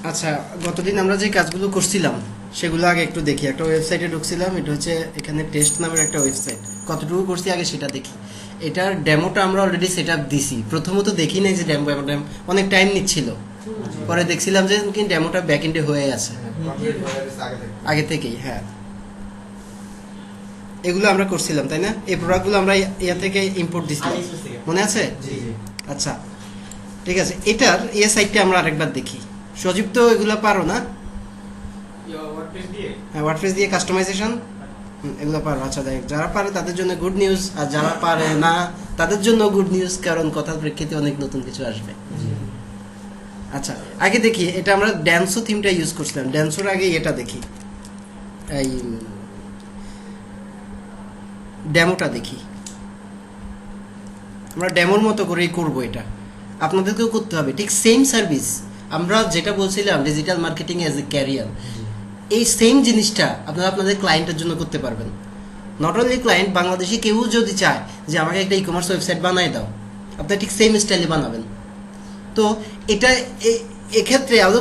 আচ্ছা, গতদিন আমরা যে কাজগুলো করছিলাম সেগুলো আগে একটু দেখি। একটা ওয়েবসাইটে ঢুকছিলাম, এটা হচ্ছে এখানে টেস্ট নামের একটা ওয়েবসাইট। কতটুকু করছি আগে সেটা দেখি। এটার ডেমোটা আমরা অলরেডি সেট আপ দিছি। প্রথমত দেখি নাই যে ডেমো অনেক টাইম নিচ্ছিল, পরে দেখছিলাম যে ডেমোটা ব্যাক এন্ডে হয়ে আছে আগে থেকেই। হ্যাঁ, এগুলো আমরা করছিলাম, তাই না? এই প্রোডাক্টগুলো আমরা ইয়া থেকে ইম্পোর্ট দিছিলাম, মনে আছে? আচ্ছা, ঠিক আছে। এটার এই সাইটটা আমরা আরেকবার দেখি। সজীব তো এগুলো পারো না? হ্যাঁ, ওয়ার্ডপ্রেস দিয়ে কাস্টমাইজেশন এগুলো পারো। আচ্ছা, দেখ, যারা পারে তাদের জন্য গুড নিউজ, আর যারা পারে না তাদের জন্য গুড নিউজ, কারণ কথার প্রেক্ষিতে অনেক নতুন কিছু আসবে। আচ্ছা, আগে দেখি, এটা আমরা ড্যান্সো থিমটা ইউজ করছিলাম। ড্যান্সোর আগে এটা দেখি, এই ডেমোটা দেখি। আমরা ডেমোর মতো করেই করবো এটা, আপনাদেরকেও করতে হবে ঠিক সেম সার্ভিস। আমরা যেটা বলছিলাম digital marketing as a career, এই সেম জিনিসটা আপনারা আপনাদের ক্লায়েন্টের জন্য করতে পারবেন। নট অনলি ক্লায়েন্ট, বাংলাদেশি কেউ যদি চায় যে আমাকে একটা ই কমার্স ওয়েবসাইট বানাই দাও, আপনারা ঠিক সেম স্টাইলে বানাবেন। তো এটা এক্ষেত্রে আরও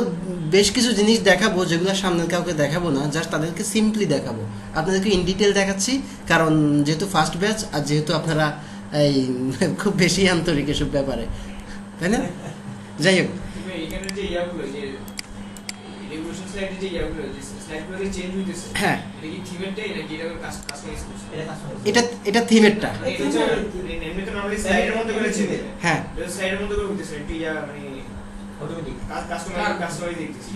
বেশ কিছু জিনিস দেখাবো যেগুলো সামনের কাউকে দেখাবো না, জাস্ট তাদেরকে সিম্পলি দেখাবো। আপনাদেরকে ইন ডিটেল দেখাচ্ছি, কারণ যেহেতু ফার্স্ট ব্যাচ, আর যেহেতু আপনারা এই খুব বেশি আন্তরিক এসব ব্যাপারে, তাই না? যাই হোক, এখানে যে ইয়াগুলো, যে রেভলিউশন স্লাইডে যে ইয়াগুলো, যে স্লাইডগুলো চেঞ্জ হইতেছে, হ্যাঁ, এটা কি থিমেরটাই নাকি এটা কাস্টমাইজ করছে? এটা থিমেরটা। এটা হচ্ছে এমনি তো নরমালি স্লাইডের মধ্যে করে চেঞ্জ। হ্যাঁ, এটা স্লাইডের মধ্যে করে হইতেছে, এটা ইয়া মানে অটোমেটিক কাস্টমাইজ দেখতেছি।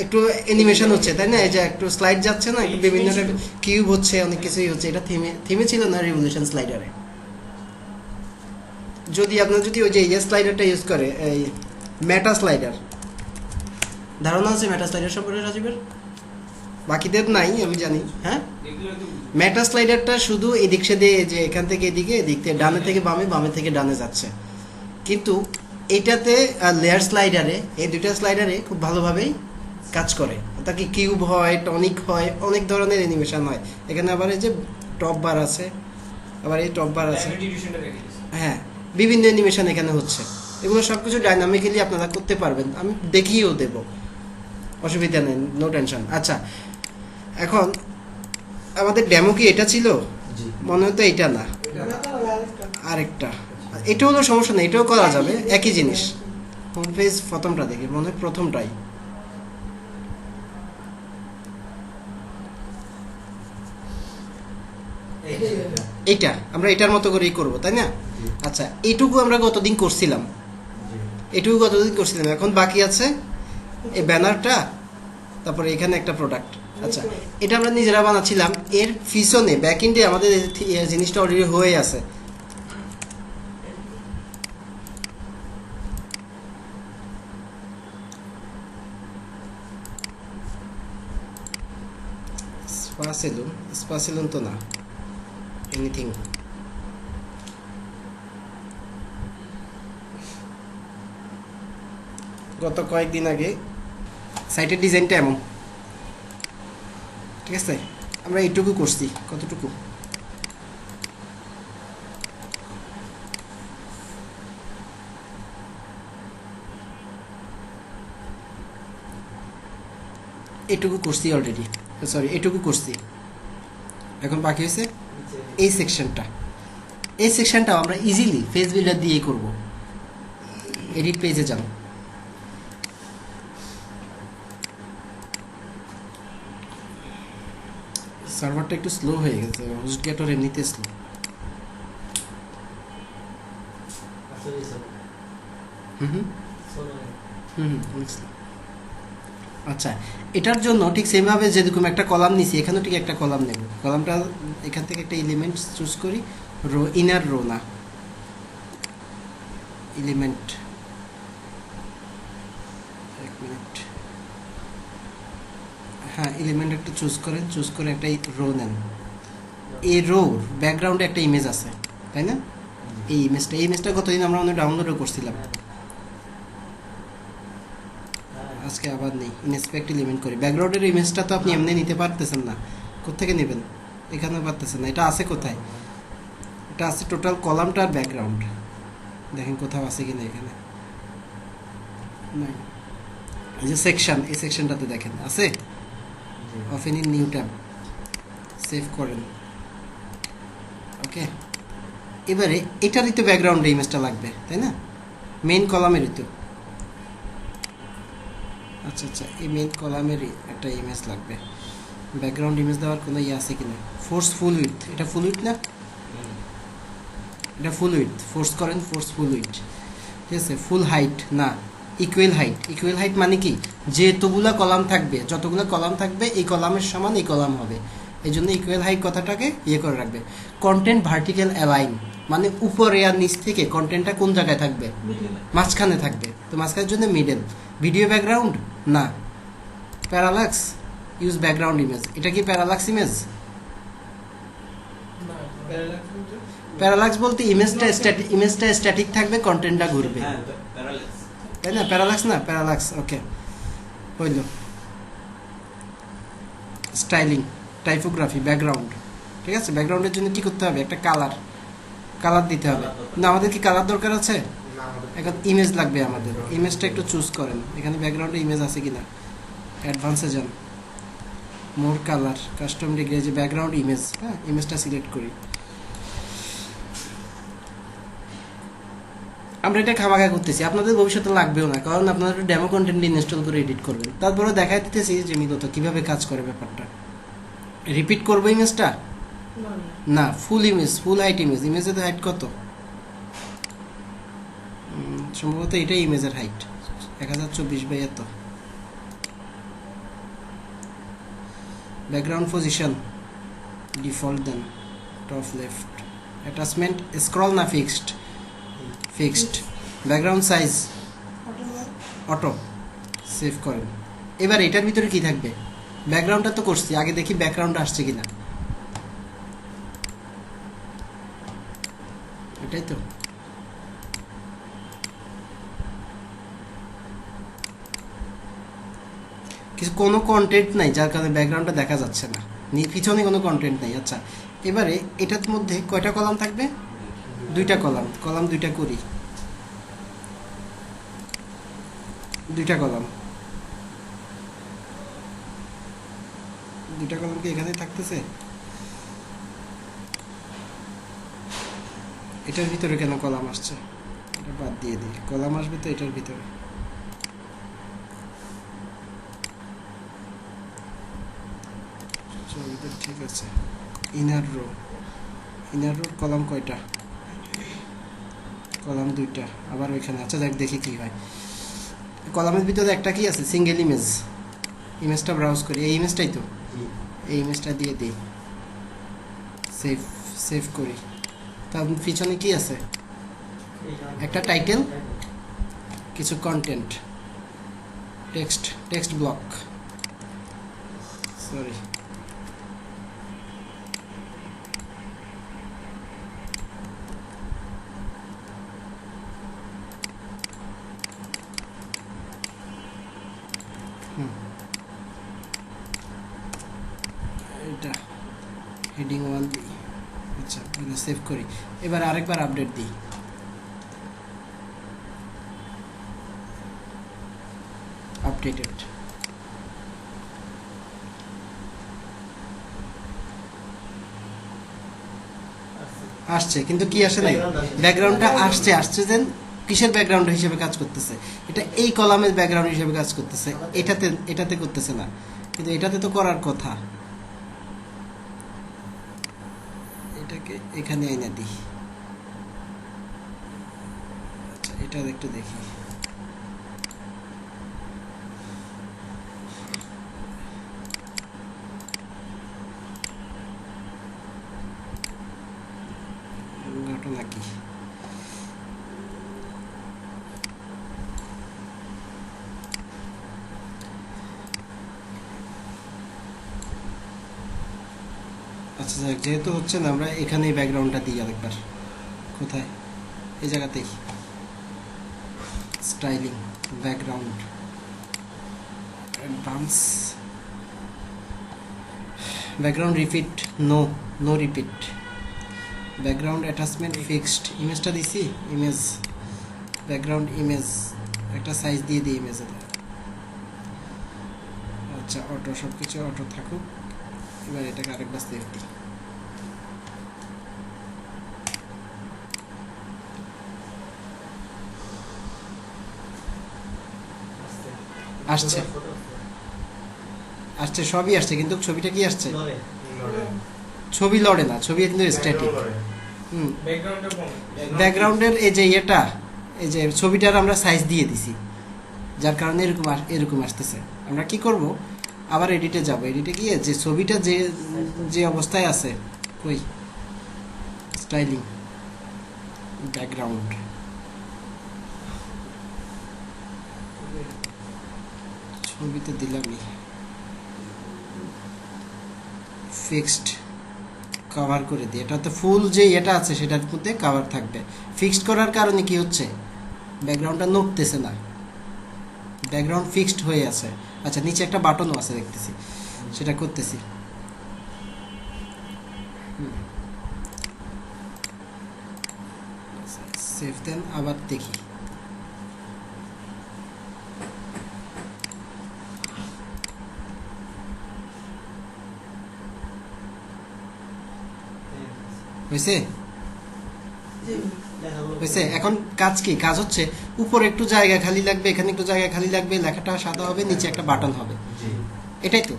একটু অ্যানিমেশন হচ্ছে, তাই না? এই যে একটু স্লাইড যাচ্ছে না, একটু বিভিন্ন কিউব হচ্ছে, অনেক কিছুই হচ্ছে। এটা থিমে ছিল না রেভলিউশন স্লাইডারে। যদি আপনার যদি ওই যে ইয়ে স্লাইডারটা ইউজ করে, এই মেটা স্লাইডার, ধারণা আছে মেটা স্লাইডার সম্পর্কে রাজীবের? বাকিদের নাই আমি জানি। হ্যাঁ, মেটা স্লাইডারটা শুধু এদিক সেদিকে, যে এখান থেকে এদিকে, এদিক থেকে ডানে থেকে বামে, বামে থেকে ডানে যাচ্ছে। কিন্তু এটাতে লেয়ার স্লাইডারে, এই দুইটা স্লাইডারে খুব ভালোভাবেই কাজ করে। তাকে কিউব হয়, টনিক হয়, অনেক ধরনের অ্যানিমেশন হয়। এখানে আবার এই যে টপ বার আছে, আবার এই টপ বার আছে। হ্যাঁ, বিভিন্ন অ্যানিমেশন এখানে হচ্ছে। এগুলো সব কিছু ডাইনামিক্যালি আপনারা করতে পারবেন, আমি দেখিয়েও দেব, অসুবিধা নেই, নো টেনশন। আচ্ছা, এখন আমাদের ডেমো কি এটা ছিল? মনে হতো এটা না, আরেকটা। এটা হলো সমস্যা নেই, এটাও করা যাবে, একই জিনিস। হোম পেজ প্রথমটা দেখি, মনে হয় প্রথমটাই। এইটা আমরা এটার মতো করেই করবো, তাই না? আচ্ছা, এইটুকু আমরা গতদিন করছিলাম, এখন বাকি আছে এই ব্যানারটা, তারপরে এখানে একটা প্রোডাক্ট। আচ্ছা, এটা আমরা নিজেরা বানাচ্ছিলাম, এর পিছনে ব্যাক এন্ডে আমাদের এই জিনিসটা অলরেডি হয়ে আছে। স্পা সেলুন তো না, এনিথিং। গত কয়েকদিন আগে সাইটের ডিজাইনটা এমন, ঠিক আছে? আমরা এইটুকু করছি, কতটুকু? এটুকু করছি অলরেডি, সরি, এটুকু করছি। এখন বাকি হয়েছে এই সেকশনটা আমরা ইজিলি পেজ বিল্ডার দিয়েই করব। এডিট পেজে যান, সার্ভারটা একটু স্লো হয়ে গেছে, হোস্টগেটর এমনিতে স্লো। আচ্ছা, এটার জন্য ঠিক সেমভাবে যেরকম একটা কলাম নিছি, এখানেও ঠিক একটা কলাম নেব। কলামটা এখান থেকে একটা এলিমেন্ট চুজ করি, রো, ইনার রো না, এলিমেন্ট। এক মিনিট, হ্যাঁ, এলিমেন্ট একটা চুজ করে একটা রো নেন। এই রোর ব্যাকগ্রাউন্ডে একটা ইমেজ আছে, তাই না? এই ইমেজটা কতদিন আমরা ডাউনলোডও করছিলাম, আজকে আবার নেই। ইনস্পেক্ট এলিমেন্ট করি, ব্যাকগ্রাউন্ডের ইমেজটা তো আপনি এমনি নিতে পারতেছেন না, কোত্থেকে নেবেন? এখানেও পারতেছেন না। এটা আছে কোথায়? এটা আছে টোটাল কলামটার ব্যাকগ্রাউন্ড, দেখেন কোথাও আছে কিনা, এখানে নাই। এই যে সেকশন, এই সেকশনটাতে দেখেন আছে, open in new tab, save করেন। ওকে, এবারে এটারই তো ব্যাকগ্রাউন্ডে ইমেজটা লাগবে, তাই না? মেইন কলামেরই তো। আচ্ছা আচ্ছা, এই মেইন কলামেরই একটা ইমেজ লাগবে। ব্যাকগ্রাউন্ড ইমেজ দেওয়ার কোনো ইয়ে আছে কিনা? ফোর্স ফুল উইথ, এটা ফুল উইথ না? এটা ফুল উইথ, ফোর্স করেন, ফোর্স ফুল উইথ, ঠিক আছে? ফুল হাইট না, ইকুয়াল হাইট। ইকুয়াল হাইট মানে কি, যেতগুলা কলাম থাকবে, যতগুলো কলাম থাকবে এই কলামের সমান এই কলাম হবে, এই জন্য ইকুয়াল হাইট কথাটাকে ইয়ে করে রাখবে। কন্টেন্ট ভার্টিক্যাল অ্যালাইন মানে উপরে আর নিচ থেকে কন্টেন্টটা কোন জায়গায় থাকবে? মাঝখানে থাকবে, তো মাঝখানের জন্য মিডল। ভিডিও ব্যাকগ্রাউন্ড না, প্যারালাক্স, ইউজ ব্যাকগ্রাউন্ড ইমেজ। এটা কি প্যারালাক্স ইমেজ? প্যারালাক্স বলতে ইমেজটা স্ট্যাটিক থাকবে, কন্টেন্টটা ঘুরবে, তাই না? প্যারালাক্স না, প্যারালাক্স। ওকে, হইল। স্টাইলিং, টাইপোগ্রাফি, ব্যাকগ্রাউন্ড, ঠিক আছে? ব্যাকগ্রাউন্ডের জন্য কি করতে হবে? একটা কালার দিতে হবে। না, আমাদের কি কালার দরকার আছে? এখন ইমেজ লাগবে আমাদের, ইমেজটা একটু চুজ করেন। এখানে ব্যাকগ্রাউন্ডে ইমেজ আছে কিনা, অ্যাডভান্সে যান, মোর কালার, কাস্টম ডিগ্রি, যে ব্যাকগ্রাউন্ড ইমেজ, হ্যাঁ, ইমেজটা সিলেক্ট করি। আমরা এটা খামাখা করতেছি, আপনাদের ভবিষ্যতে লাগবেও না, কারণ আপনারা ডেমো কন্টেন্ট ইনস্টল করে এডিট করবেন। তারপরে দেখাই দিতেছি যে মূলত কীভাবে কাজ করে ব্যাপারটা। রিপিট করবো ইমেজটা না, ফুল ইমেজ, ফুল হাইট ইমেজ। ইমেজের হাইট কত? সম্ভবত এটাই ইমেজের হাইট, 1024 বাই এত। ব্যাকগ্রাউন্ড পজিশন ডিফল্ট দেন, টপ লেফট। অ্যাটাচমেন্ট স্ক্রল না fixed? Fixed. Background size auto, save করেন। এবার এটার ভিতরে কি থাকবে? ব্যাকগ্রাউন্ডটা তো করছি, আগে দেখি ব্যাকগ্রাউন্ড আসছে কিনা। এটাই তো। কিছু কোনো কন্টেন্ট নাই, যার কারণে ব্যাকগ্রাউন্ডটা দেখা যাচ্ছে না, পিছনে কোনো কন্টেন্ট নাই। আচ্ছা, এবারে এটার মধ্যে কয়টা কলাম থাকবে? দুইটা কলাম। কলাম দুইটা করি, দুইটা কলাম। দুইটা কলাম কি এখানে থাকতেছে? এটার ভিতরে কেন কলাম আসছে? এটা বাদ দিয়ে দিই, কলাম আসবে তো এটার ভিতরে। ঠিক আছে। ইনার রো, ইনার রোর কলাম কয়টা? কলাম দুইটা, আবার ওইখানে। আচ্ছা দেখ, দেখি কি হয়। কলামের ভিতরে একটা কি আছে? Single image. ইমেজটা ব্রাউজ করি, এই ইমেজটাই তো, এই ইমেজটা দিয়ে দিই, সেভ করি। তার পিছনে কি আছে? একটা টাইটেল, কিছু কন্টেন্ট, টেক্সট ব্লক, সরি। এটা হেডিং 1 দিই। আচ্ছা, সেভ করি। এবার আরেকবার আপডেট দিই। আপডেটেড। আসছে, কিন্তু কি আসে নাই? ব্যাকগ্রাউন্ডটা আসছে দেন কিসের ব্যাকগ্রাউন্ড হিসেবে কাজ করতেছে? এটা এই কলামের ব্যাকগ্রাউন্ড হিসেবে কাজ করতেছে, এটাতে করতেছে না। কিন্তু এটাতে তো করার কথা। এটাকে এখানে এনে দিই। আচ্ছা, এটা একটু দেখি। ঘটনা কি? আচ্ছা, যেহেতু হচ্ছে না, আমরা এখানে ব্যাকগ্রাউন্ডটা দিই আরেকবার। কোথায়? এই জায়গাতেই, styling, background, advance, background repeat, no repeat, background attachment fixed. ইমেজটা দিছি, ইমেজ, ব্যাকগ্রাউন্ড ইমেজ, একটা সাইজ দিয়ে দিই ইমেজে। আচ্ছা অটো, সব কিছু অটো থাকুক। এবার এটাকে আরেকবার সেভ দিই। আসছে আসছে, সবই আসছে, কিন্তু ছবিটা কি আসছে? ছবি লড়ে না, ছবি কিন্তু স্ট্যাটিক। হুম, ব্যাকগ্রাউন্ডটা কোন ব্যাকগ্রাউন্ডের এই যে এটা, এই যে ছবিটার আমরা সাইজ দিয়ে দিছি, যার কারণে এরকম এরকম আসতেছে। আমরা কি করব, আবার এডিটে যাব, এডিটে গিয়ে যে ছবিটা যে যে অবস্থায় আছে, কই স্টাইলিং ব্যাকগ্রাউন্ড, ছবিতে দিলামই ফিক্সড, কভার করে দিই। এটা তো ফুল যে এটা আছে সেটার মধ্যে কভার থাকবে। ফিক্সড করার কারণে কি হচ্ছে, ব্যাকগ্রাউন্ডটা নড়তেছে না, ব্যাকগ্রাউন্ড ফিক্সড হয়ে আছে। আচ্ছা নিচে একটা বাটনও আছে দেখতেছি, সেটা করতেছি। সেভ দেন, আবার দেখি। হয়েছে হয়েছে। এখন কাজ কি, কাজ হচ্ছে উপরে একটু জায়গা খালি লাগবে, এখানে একটু জায়গা খালি লাগবে, লেখাটা সাদা হবে, নিচে একটা বাটন হবে, এটাই তো।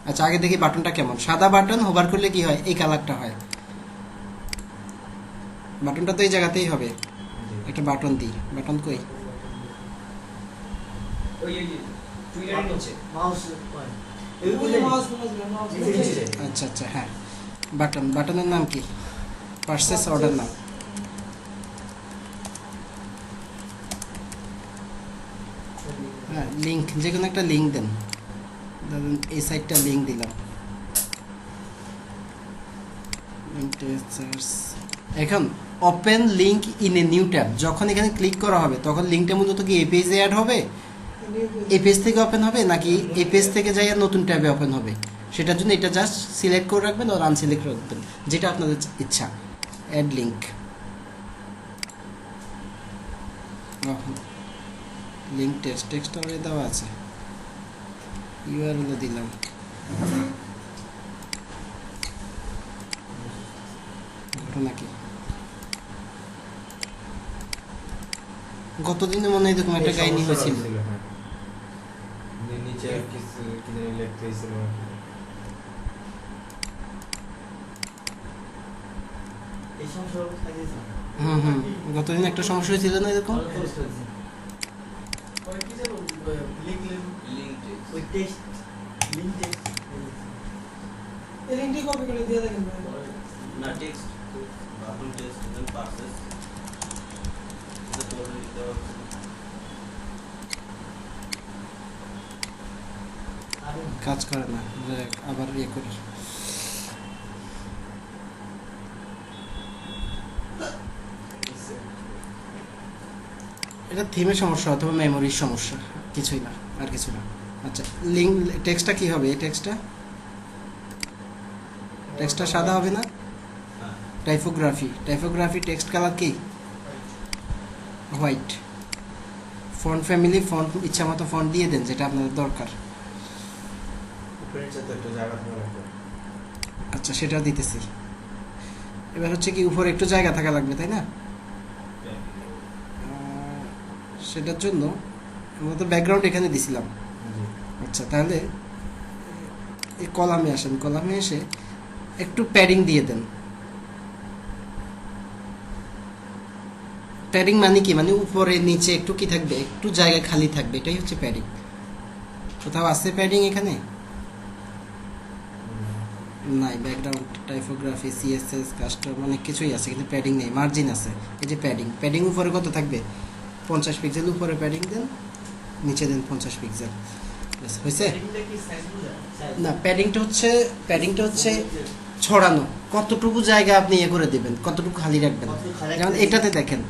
আচ্ছা আগে দেখি বাটনটা কেমন। সাদা বাটন হোভার করলে কি হয়, এই কালারটা হয়। বাটনটা তো এই জায়গাতেই হবে। একটা বাটন দিই, বাটন কই? ওই টুইটার নিচে আচ্ছা আচ্ছা, হ্যাঁ বাটন, বাটনের নাম কি? পারচেস অর্ডার নাম। হ্যাঁ লিঙ্ক, যে কোনো একটা লিঙ্ক দেন, ধরুন এই সাইটটা লিঙ্ক দিলাম। এখন open link in a new tab, যখন এখানে ক্লিক করা হবে তখন লিঙ্কটা মূলত কি এই পেজে অ্যাড হবে, এই পেজ থেকে ওপেন হবে, নাকি এই পেজ থেকে যাই আর নতুন ট্যাবে ওপেন হবে? সেটার জন্য এটা জাস্ট সিলেক্ট করে রাখবেন আর আনসিলেক্ট করে রাখবেন, যেটা আপনাদের ইচ্ছা। Add link, link text already দেওয়া আছে, ইউআরএল দিলাম। ঘটনা কি, গতদিনে মনে হয় এরকম একটা কাহিনী হয়েছিল। নিচে কিছু কি জানি লিখতে হয়েছিল। হুম, গতদিন একটা সমস্যা হয়েছিল না এরকম? লিঙ্কটি কপি করে দিয়ে দেখেন না টেক্সট বাটন টেক্সট দেন পারচেস এটা তো অলরেডি দেওয়া আছে। কাজ করে না, আবার ইয়ে করি। এটা থিমের সমস্যা অথবা মেমোরির সমস্যা, কিছুই না, আর কিছু না। আচ্ছা লিঙ্ক টেক্সটটা কি হবে? এই টেক্সটটা সাদা হবে না? টাইপোগ্রাফি টেক্সট কালার কি? হোয়াইট। ফন্ট ফ্যামিলি, ফন্ট ইচ্ছা মতো ফন্ট দিয়ে দেন যেটা আপনাদের দরকার। উপরে নিচে তো একটা জায়গা থাকা লাগবে। আচ্ছা সেটা দিতেছি। এবার হচ্ছে কি উপরে একটু জায়গা থাকা লাগবে, তাই না? সেটার জন্য আমরা তো ব্যাকগ্রাউন্ড এখানে দিছিলাম। আচ্ছা তাহলে এই কলামে আসেন, কলামে এসে একটু প্যাডিং দিয়ে দেন। প্যাডিং মানে কি, মানে উপরে নিচে একটু কি থাকবে, একটু জায়গা খালি থাকবে, এটাই হচ্ছে প্যাডিং। কোথাও আছে প্যাডিং এখানে? নাই। ব্যাকগ্রাউন্ড, টাইপোগ্রাফি, সিএসএস, কাস্টম অনেক কিছুই আছে, কিন্তু প্যাডিং নেই। মার্জিন আছে, এই যে প্যাডিং। প্যাডিং উপরে কত থাকবে? 50 পিক্সেল উপরে প্যাডিং দেন, নিচে দেন 50 পিক্সেল। হয়েছে না? প্যাডিংটা হচ্ছে ছড়ানো, কতটুকু জায়গা আপনি ইয়ে করে দেবেন, কতটুকু খালি রাখবেন। যেমন এটাতে দেখেন,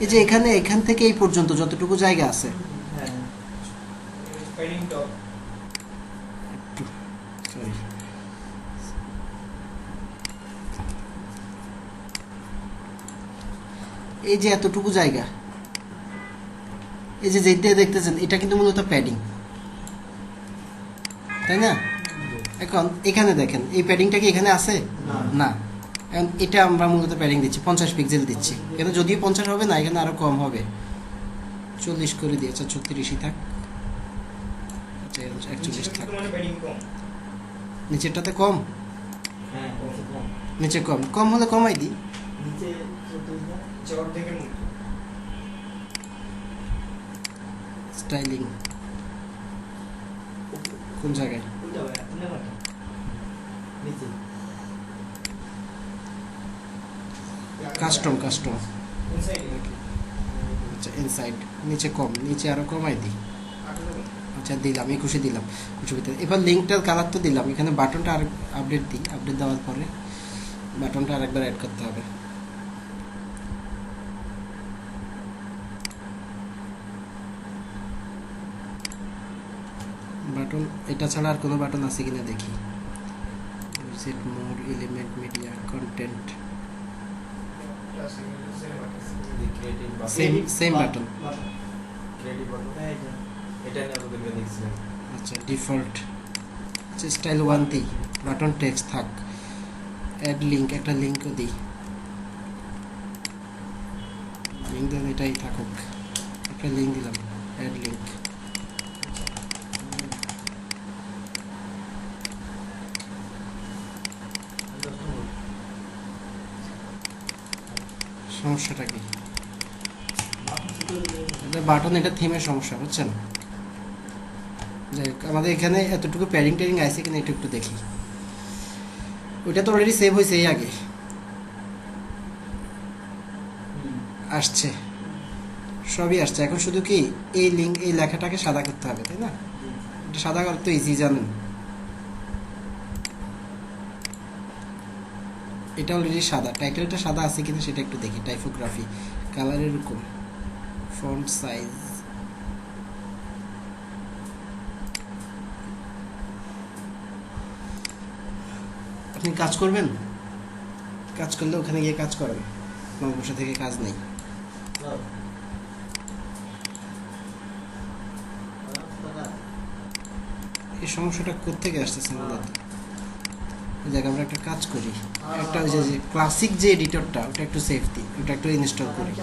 এই যে এখান থেকে এই পর্যন্ত যতটুকু জায়গা আছে, প্যাডিং টপ সরি, এই যে এতটুকু জায়গা, এই যে যেটা দেখতেছেন এটা কিন্তু মূলত প্যাডিং, তাই না? এখন এখানে দেখেন এই প্যাডিংটা কি এখানে আছে? না। এখন এটা আমরা মূলত প্যাডিং দিচ্ছি 50 পিক্সেল দিচ্ছি, এখানে যদিও 50 হবে না, এখানে আরো কম হবে, 40 করে দিয়েছে, 36ই থাক, আচ্ছা 41 থাক। মানে প্যাডিং কম। নিচেরটাতে কম, হ্যাঁ কম নিচে কম, কম হলে কমাই দিই। নিচে 34 না চর থেকে মুক্ত। স্টাইলিং কোন জায়গায়? ওইটা ভাই আপনি না নিচে কাস্টম, কাস্টম, ইনসাইড আচ্ছা ইনসাইড, নিচে কম, নিচে আরো কমাই দিই। আচ্ছা দিলাম 21 দিলাম 21 ভিতরে। এবার লিঙ্কটার কালার তো দিলাম, এখানে বাটনটা আর আপডেট দিই, আপডেট দেওয়ার পরে বাটনটা আরেকবার অ্যাড করতে হবে। বাটন এটা ছাড়া আর কোনো বাটন আছে কিনা দেখি। Set more, element, media, content, same same button. Creative button এটা নিয়ে আমাদেরকে দেখছিলাম। আচ্ছা ডিফল্ট, আচ্ছা স্টাইল 1 দিই, বাটন টেক্সট থাক, অ্যাড লিঙ্ক, একটা লিঙ্কও দিই, লিঙ্ক দেন এটাই থাকুক, একটা লিঙ্ক দিলাম, অ্যাড লিঙ্ক। সমস্যাটা কি? বাটন এটা থিমের সমস্যা, বুঝছেন? যাই হোক, আমাদের এখানে এতটুকু প্যাডিং ট্যাডিং আছে কিনা একটু একটু দেখি। ওইটা তো অলরেডি সেভ হয়েছে এই আগে, আসছে, সবই আসছে। এখন শুধু কি এই লিঙ্ক, এই লেখাটাকে সাদা করতে হবে, তাই না? এটা সাদা করতে ইজি, জানেন? এটা অলরেডি সাদা, টাইটেলটা সাদা আছে কিনা সেটা একটু দেখি। টাইপোগ্রাফি, কালার এরকম, ফন্ট সাইজ, আপনি কাজ করবেন, কাজ করলে ওখানে গিয়ে কাজ করেন, আমার বসে থেকে কাজ নেই। এই সমস্যাটা কোত্থেকে আসতেছে মূলত? দেখ আমরা একটা কাজ করি, একটা ওই যে ক্লাসিক যে এডিটরটা, ওটা একটু সেফ দিই, ওটা একটু ইনস্টল করি।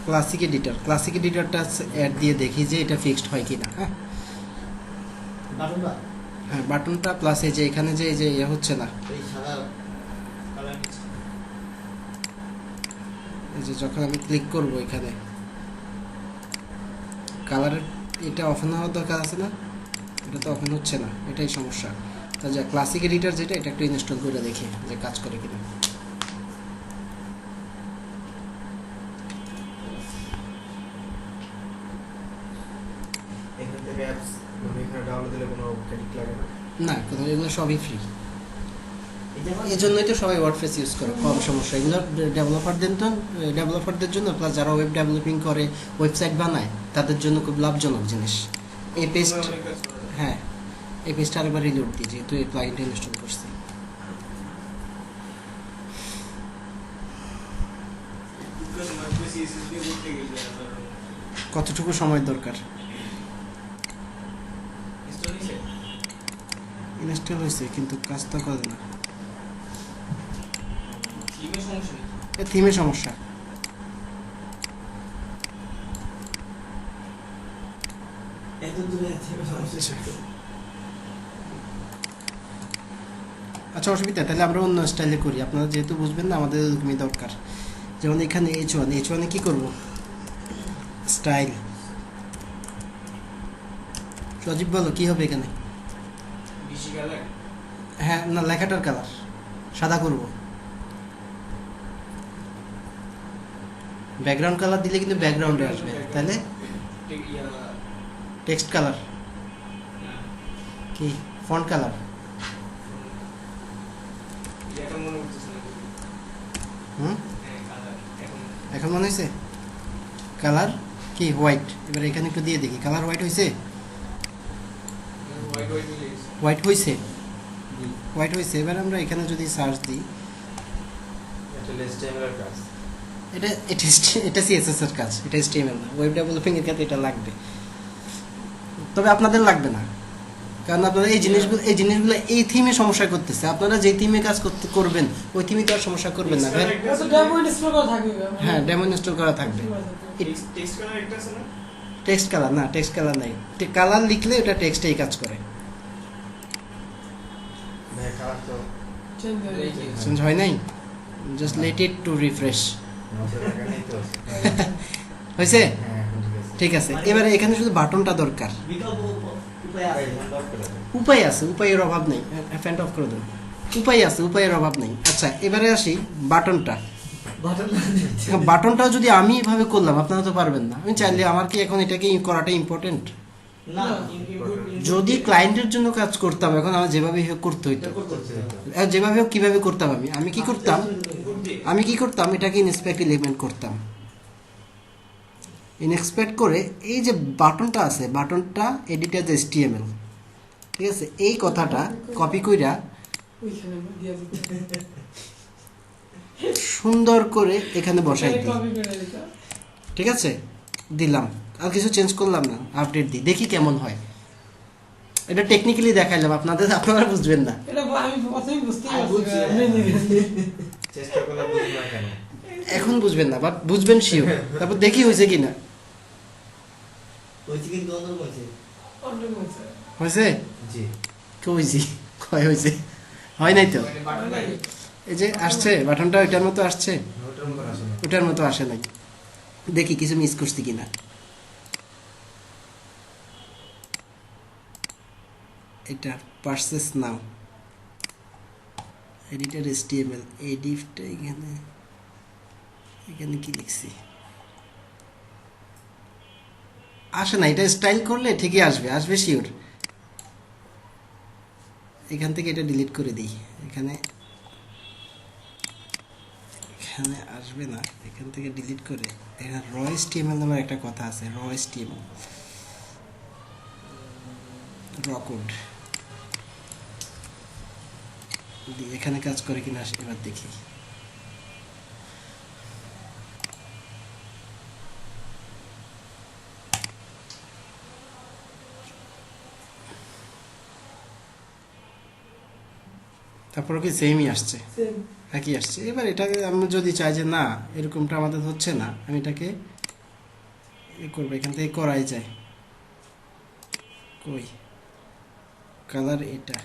ক্লাসিক এডিটর, ক্লাসিক এডিটরটা অ্যাড দিয়ে দেখি যে এটা ফিক্সড হয় কিনা। হ্যাঁ হ্যাঁ বাটনটা প্লাস এই যে এখানে যে এই যে ইয়ে হচ্ছে না, কালার নিচে এই যে যখন আমি ক্লিক করব এখানে কালারের এটা অফ না হওয়ার দরকার আছে না, এটা তো অফ হচ্ছে না, এটাই সমস্যা। তা যা ক্লাসিক এডিটর যেটা, এটা একটু ইনস্টল করে দেখি যে কাজ করে কিনা। এখান থেকে অ্যাপস এখানে ডাউনলোড দিলে কোনো ক্রেডিট লাগে না। না কোনো, এগুলো সবই ফ্রি, এই জন্যই তো সবাই ওয়ার্ডপ্রেস ইউজ করে, কম সমস্যা। এগুলো ডেভেলপারদের জন্য, প্লাস যারা ওয়েব ডেভেলপিং করে, ওয়েবসাইট বানায়, তাদের জন্য খুব লাভজনক জিনিস। এই পেজটা, অনেক কাজ করা যায়। হ্যাঁ এই পেজটা আরেকবার রিলোড দিই, যেহেতু এই প্লাগইনটা ইনস্টল করছি। বিকজ ওয়ার্ডপ্রেস ইউজ দিয়ে করতে গেলে কতটুকু সময় দরকার? ইনস্টল নিছে ইনস্টল হয়েছে কিন্তু কাজ তো করে না, থিমের সমস্যা নেই। এ থিমের সমস্যা। এত দূরে আছে সমস্যা। আচ্ছা অসুবিধা, তাহলে আমরা অন্য স্টাইলে করি, আপনারা যেহেতু বুঝবেন না, আমাদের এরকমই দরকার। যেমন এখানে H1 কি করব? স্টাইল, সজীব বলো কি হবে এখানে? বেশি কালার হ্যাঁ না, লেখাটার কালার সাদা করব। ব্যাকগ্রাউন্ড কালার দিলে কিন্তু ব্যাকগ্রাউন্ডে আসবে, তাহলে টেক্সট কালার কি, ফন্ট কালার, এটা মনে করতেছে না। হুম হ্যাঁ কালার এখন মনে হয়েছে কালার কি হোয়াইট। এবার এখানে একটু দিয়ে দেখি, কালার হোয়াইট হয়েছে, হোয়াইট হোয়াইট মিলে গেছে। হোয়াইট হয়েছে, হোয়াইট হয়েছে। এবার আমরা এখানে যদি সার্চ দিই, তাহলে HTML এর কাজ। এটা সিএসএস এর কাজ, এটা HTML না। ওয়েব ডেভেলপিং এর ক্ষেত্রে এটা লাগবে, তবে আপনাদের লাগবে না, কারণ আপনারা এই জিনিসগুলো এই থিমে সমস্যা করতেছে। আপনারা যে থিমে কাজ করবেন ওই থিমে তো আর সমস্যা করবেন না ভাই। হ্যাঁ, ডেমো ইনস্টল করা থাকবে। টেক্সট কালার একটা আছে না? টেক্সট কালার না, টেক্সট কালার নাই। কালার লিখলে ওটা টেক্সটেই কাজ করে। ভাই কালার তো চেঞ্জ হয় নাই, just let it two refresh. 900 টাকা নেই তো। হয়েছে? হ্যাঁ, ঠিক আছে, এবারে এখানে শুধু বাটনটা দরকার। বিকল্প উপায় আছে। উপায় আছে, উপায়ের অভাব নেই। ফ্যান অফ করে দেন। উপায় আছে, উপায়ের অভাব নেই। আচ্ছা, এবারে আসি বাটনটা। বাটনটা যদি আমি এভাবে করলাম, আপনারা তো পারবেন না। আমি চাইলে আমার কি এখন এটাকে করাটা ইম্পর্টেন্ট? না, যদি ক্লায়েন্টের জন্য কাজ করতাম, এখন আমার যেভাবে হোক করতে হইতো, যেভাবে হোক কিভাবে করতাম, আমি কি করতাম, এটাকে ইনস্পেক্ট এলিমেন্ট করতাম। ইনস্পেক্ট করে এই যে বাটনটা আছে, বাটনটা এডিট অ্যাজ HTML, ঠিক আছে, এই কথাটা কপি কইরা সুন্দর করে এখানে বসাই দিই। ঠিক আছে, দিলাম, আর কিছু চেঞ্জ করলাম না, আপডেট দিই, দেখি কেমন হয়। এটা টেকনিক্যালি দেখাইলাম আপনারা বুঝবেন না। চেষ্টা করলে বুঝবো না কেন? এখন বুঝবেন না, বাট বুঝবেন শিওর। তারপর দেখি হয়েছে কিনা। হয়েছে কিন্তু অন্য হয়েছে। হয়েছে? জি। কইছি কয় হয়েছে, হয় নাই তো। মানে বাটন নাই। এই যে আসছে বাটনটা, ওইটার মতো আসছে, ওটার মতো আসে না। ওটার মতো আসে নাই। দেখি কিছু মিস করছি কিনা। এটা পারচেস নাও, এডিটর HTML, এডিটটা এখানে কি লিখছি আসে না। এটা স্টাইল করলে ঠিকই আসবে শিওর। এখান থেকে এটা ডিলিট করে দিই। এখানে আসবে না, এখান থেকে ডিলিট করে এখানে র HTML নামের একটা কথা আছে, র HTML, র কোড। এখানে কাজ করে কিনা এবার দেখি। তারপরে কি সেমই আসছে, একই আসছে। এবার এটাকে আমি যদি চাই যে না এরকমটা আমাদের হচ্ছে না, আমি এটাকে করবো, এখান থেকে করাই যায়। কই কালার, এটা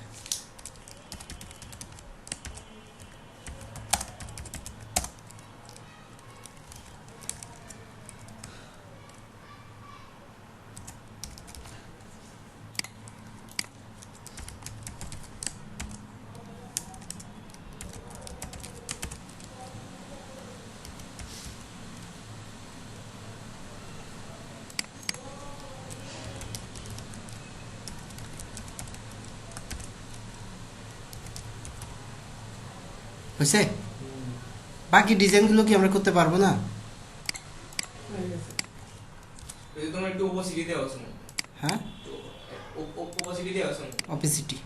হয়েছে। বাকি ডিজাইনগুলো কি আমরা করতে পারবো না? যদি তোমার একটু opacity দেওয়া আছে না? হ্যাঁ, opacity দেওয়া আছে না? অপেসিটি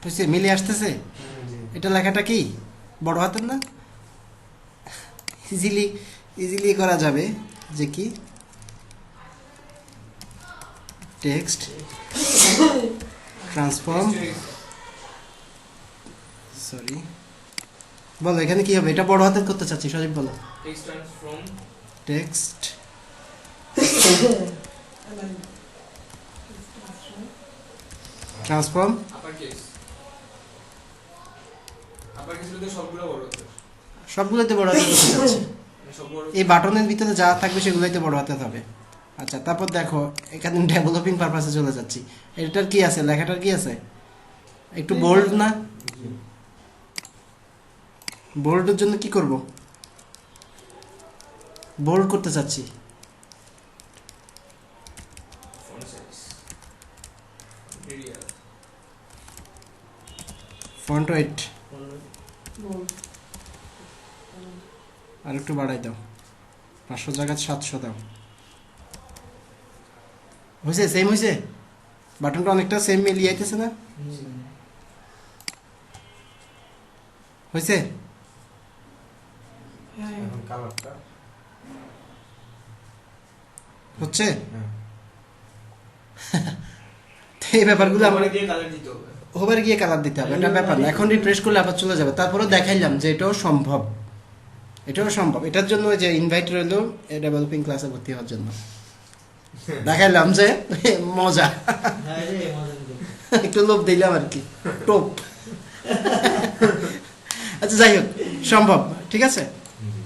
হয়েছে, মিলে আসতেছে। জি। এটা লেখাটা কি বড় হাতের না? ইজিলি করা যাবে যে কি টেক্সট ট্রান্সফর্ম, সরি বলো এখানে কি হবে? এটা বড় হাতের করতে চাচ্ছি, সজীব বলো। Text transform text transform, uppercase হলে তো সবগুলো বড় হতো। সবগুলোতে বড় হাতের করতে চাচ্ছি। মানে সব বড়। এই বাটনের ভিতরে যা থাকবে সেগুলোতে বড় হাতে হবে। আচ্ছা, তারপর দেখো এখানে ডেভেলপিং পারপাসে চলে যাচ্ছি। এটার কি আছে, লেখাটার কি আছে? একটু বোল্ড না? বোল্ডের জন্য কি করব? বোল্ড করতে চাচ্ছি। font size area font weight আর একটু বাড়াই দাও, 500 জায়গায় 700 দাও। হয়েছে? সেম হয়েছে? বাটনটা অনেকটা সেম মিলিয়ে আইতেছে না? হয়েছে? হ্যাঁ এখন কালারটা হচ্ছে? হ্যাঁ তো এই ব্যাপারগুলো আমরা আমরা দিয়ে কালার দিতে হবে। ওভার গিয়ে কালার দিতে হবে, এটা ব্যাপার না। এখন রিফ্রেশ করলে আবার চলে যাবে। তারপরেও দেখাইলাম যে এটাও সম্ভব, এটাও সম্ভব। এটার জন্য ওই যে ইনভাইট রইলো ডেভেলপিং ক্লাসে ভর্তি হওয়ার জন্য। দেখাইলাম যে মজা, হ্যাঁ রে মজা নিতে একটু লোভ দিলাম আর কি, টোপ। আচ্ছা যাই হোক, সম্ভব, ঠিক আছে।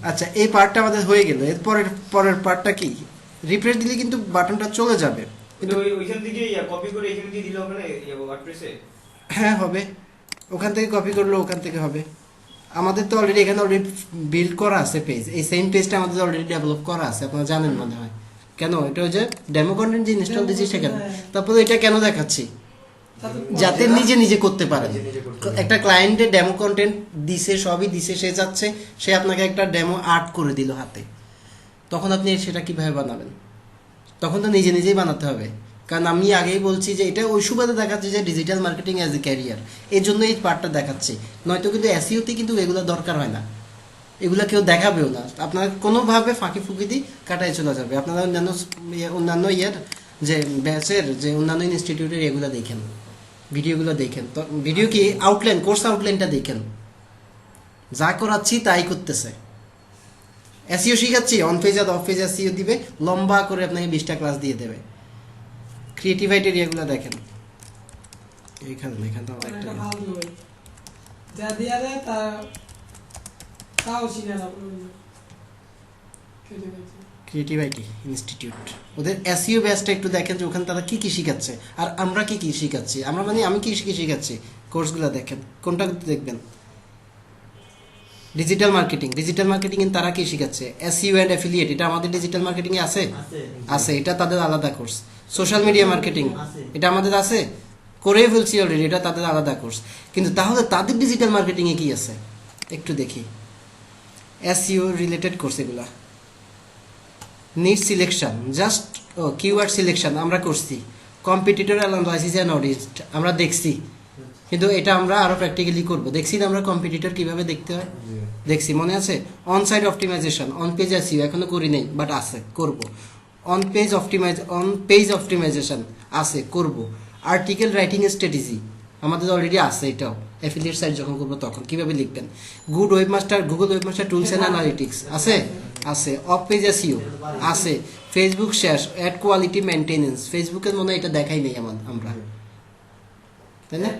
আচ্ছা এই পার্টটা আমাদের হয়ে গেল। এর পরের পার্টটা কি? রিফ্রেশ দিলে কিন্তু বাটনটা চলে যাবে, কিন্তু কিন্তু ওইখান থেকে কপি করে এখানে দিয়ে দিলে হবে না ওয়ার্ডপ্রেসে? হ্যাঁ হবে, ওখান থেকে কপি করলে ওখান থেকে হবে। আমাদের তো অলরেডি এখানে অলরেডি বিল্ড করা আছে পেজ, এই সেম পেজটা আমাদের অলরেডি ডেভেলপ করা আছে, আপনারা জানেন মনে হয়। কেন এটা ওই যে ডেমো কন্টেন্ট যে ইনস্টল দিয়েছি সেখানে। তারপরে এটা কেন দেখাচ্ছি? যাতে নিজে নিজে করতে পারেন। নিজে নিজে করতে পারেন। একটা ক্লায়েন্টে ডেমো কন্টেন্ট দিছে, সবই দিছে, সে যাচ্ছে, সে আপনাকে একটা ডেমো আর্ট করে দিল হাতে, তখন আপনি সেটা কিভাবে বানাবেন? তখন তো নিজে নিজেই বানাতে হবে। কারণ আমি আগেই বলছি যে এটা ওই সুবাদে দেখাচ্ছি যে digital marketing as a career, এই জন্য এই পার্টটা দেখাচ্ছি। নয়তো কিন্তু এসইওতে কিন্তু এগুলো দরকার হয় না, এগুলো কেউ দেখাবেও না। আপনার কোনোভাবে ফাঁকি ফুঁকি দিয়ে কাটায় চলে যাবে। আপনারা অন্যান্য ইয়ের যে ব্যাচের যে অন্যান্য ইনস্টিটিউটের এগুলো দেখেন, ভিডিওগুলো দেখেন, তো ভিডিও কি আউটলাইন, কোর্স আউটলাইনটা দেখেন, যা করাচ্ছি তাই করতেছে। এসইও শিখাচ্ছি, অন পেজ আর অফ পেজ এসইও দিবে, লম্বা করে আপনাকে 20টা ক্লাস দিয়ে দেবে। ক্রিয়েটিভাইটের ইয়েগুলো দেখেন, এইখানে তো একটা একটা ভালো ভাই যা দিয়া দেয় তা তাও চিনে না কেটে গেছে। ক্রিয়েটিভাইটি ইনস্টিটিউট, ওদের এসইও ব্যাচটা একটু দেখেন যে ওখানে তারা কি কি শিখাচ্ছে আর আমরা কি কি শিখাচ্ছি। আমরা মানে আমি কি কি শিখাচ্ছি, কোর্সগুলো দেখেন, কোনটা দেখবেন। ডিজিটাল মার্কেটিং এ তারা কি শিখাচ্ছে? এসইও এন্ড অ্যাফিলিয়েট, এটা আমাদের ডিজিটাল মার্কেটিং এ আছে, আছে আছে, এটা তাদের আলাদা কোর্স। সোশ্যাল মিডিয়া মার্কেটিং আছে। এটা আমাদের আছে, করে ফেলছি অলরেডি, এটা তাদের আলাদা কোর্স। কিন্তু তাহলে তাদের ডিজিটাল মার্কেটিং এ কি আছে একটু দেখি। এসইও রিলেটেড কোর্স এগুলা। Need selection, just keyword selection আমরা করছি। কম্পিটিটর অ্যানালাইসিস এন্ড অডিট আমরা দেখছি, কিন্তু এটা আমরা আরো প্র্যাকটিক্যালি করব। দেখছি না আমরা কম্পিটিটর কিভাবে দেখতে হয়, দেখছি, মনে আছে? On site optimisation, on page SEO এখনো করি নাই, বাট আছে, করব। অন পেজ অপটিমাইজেশন আছে, করব। আর্টিকেল রাইটিং স্ট্র্যাটেজি আমাদের অলরেডি আছে, এটাও অ্যাফিলিয়েট সাইট যখন করবো তখন কিভাবে লিখবেন। Google webmaster tools and analytics আছে, আছে। অফ পেজ এসইও আছে। ফেসবুক শেষ, অ্যাড কোয়ালিটি মেইনটেনেন্স, ফেসবুকের মনে হয় এটা দেখাই নেই আমরা, তাই না?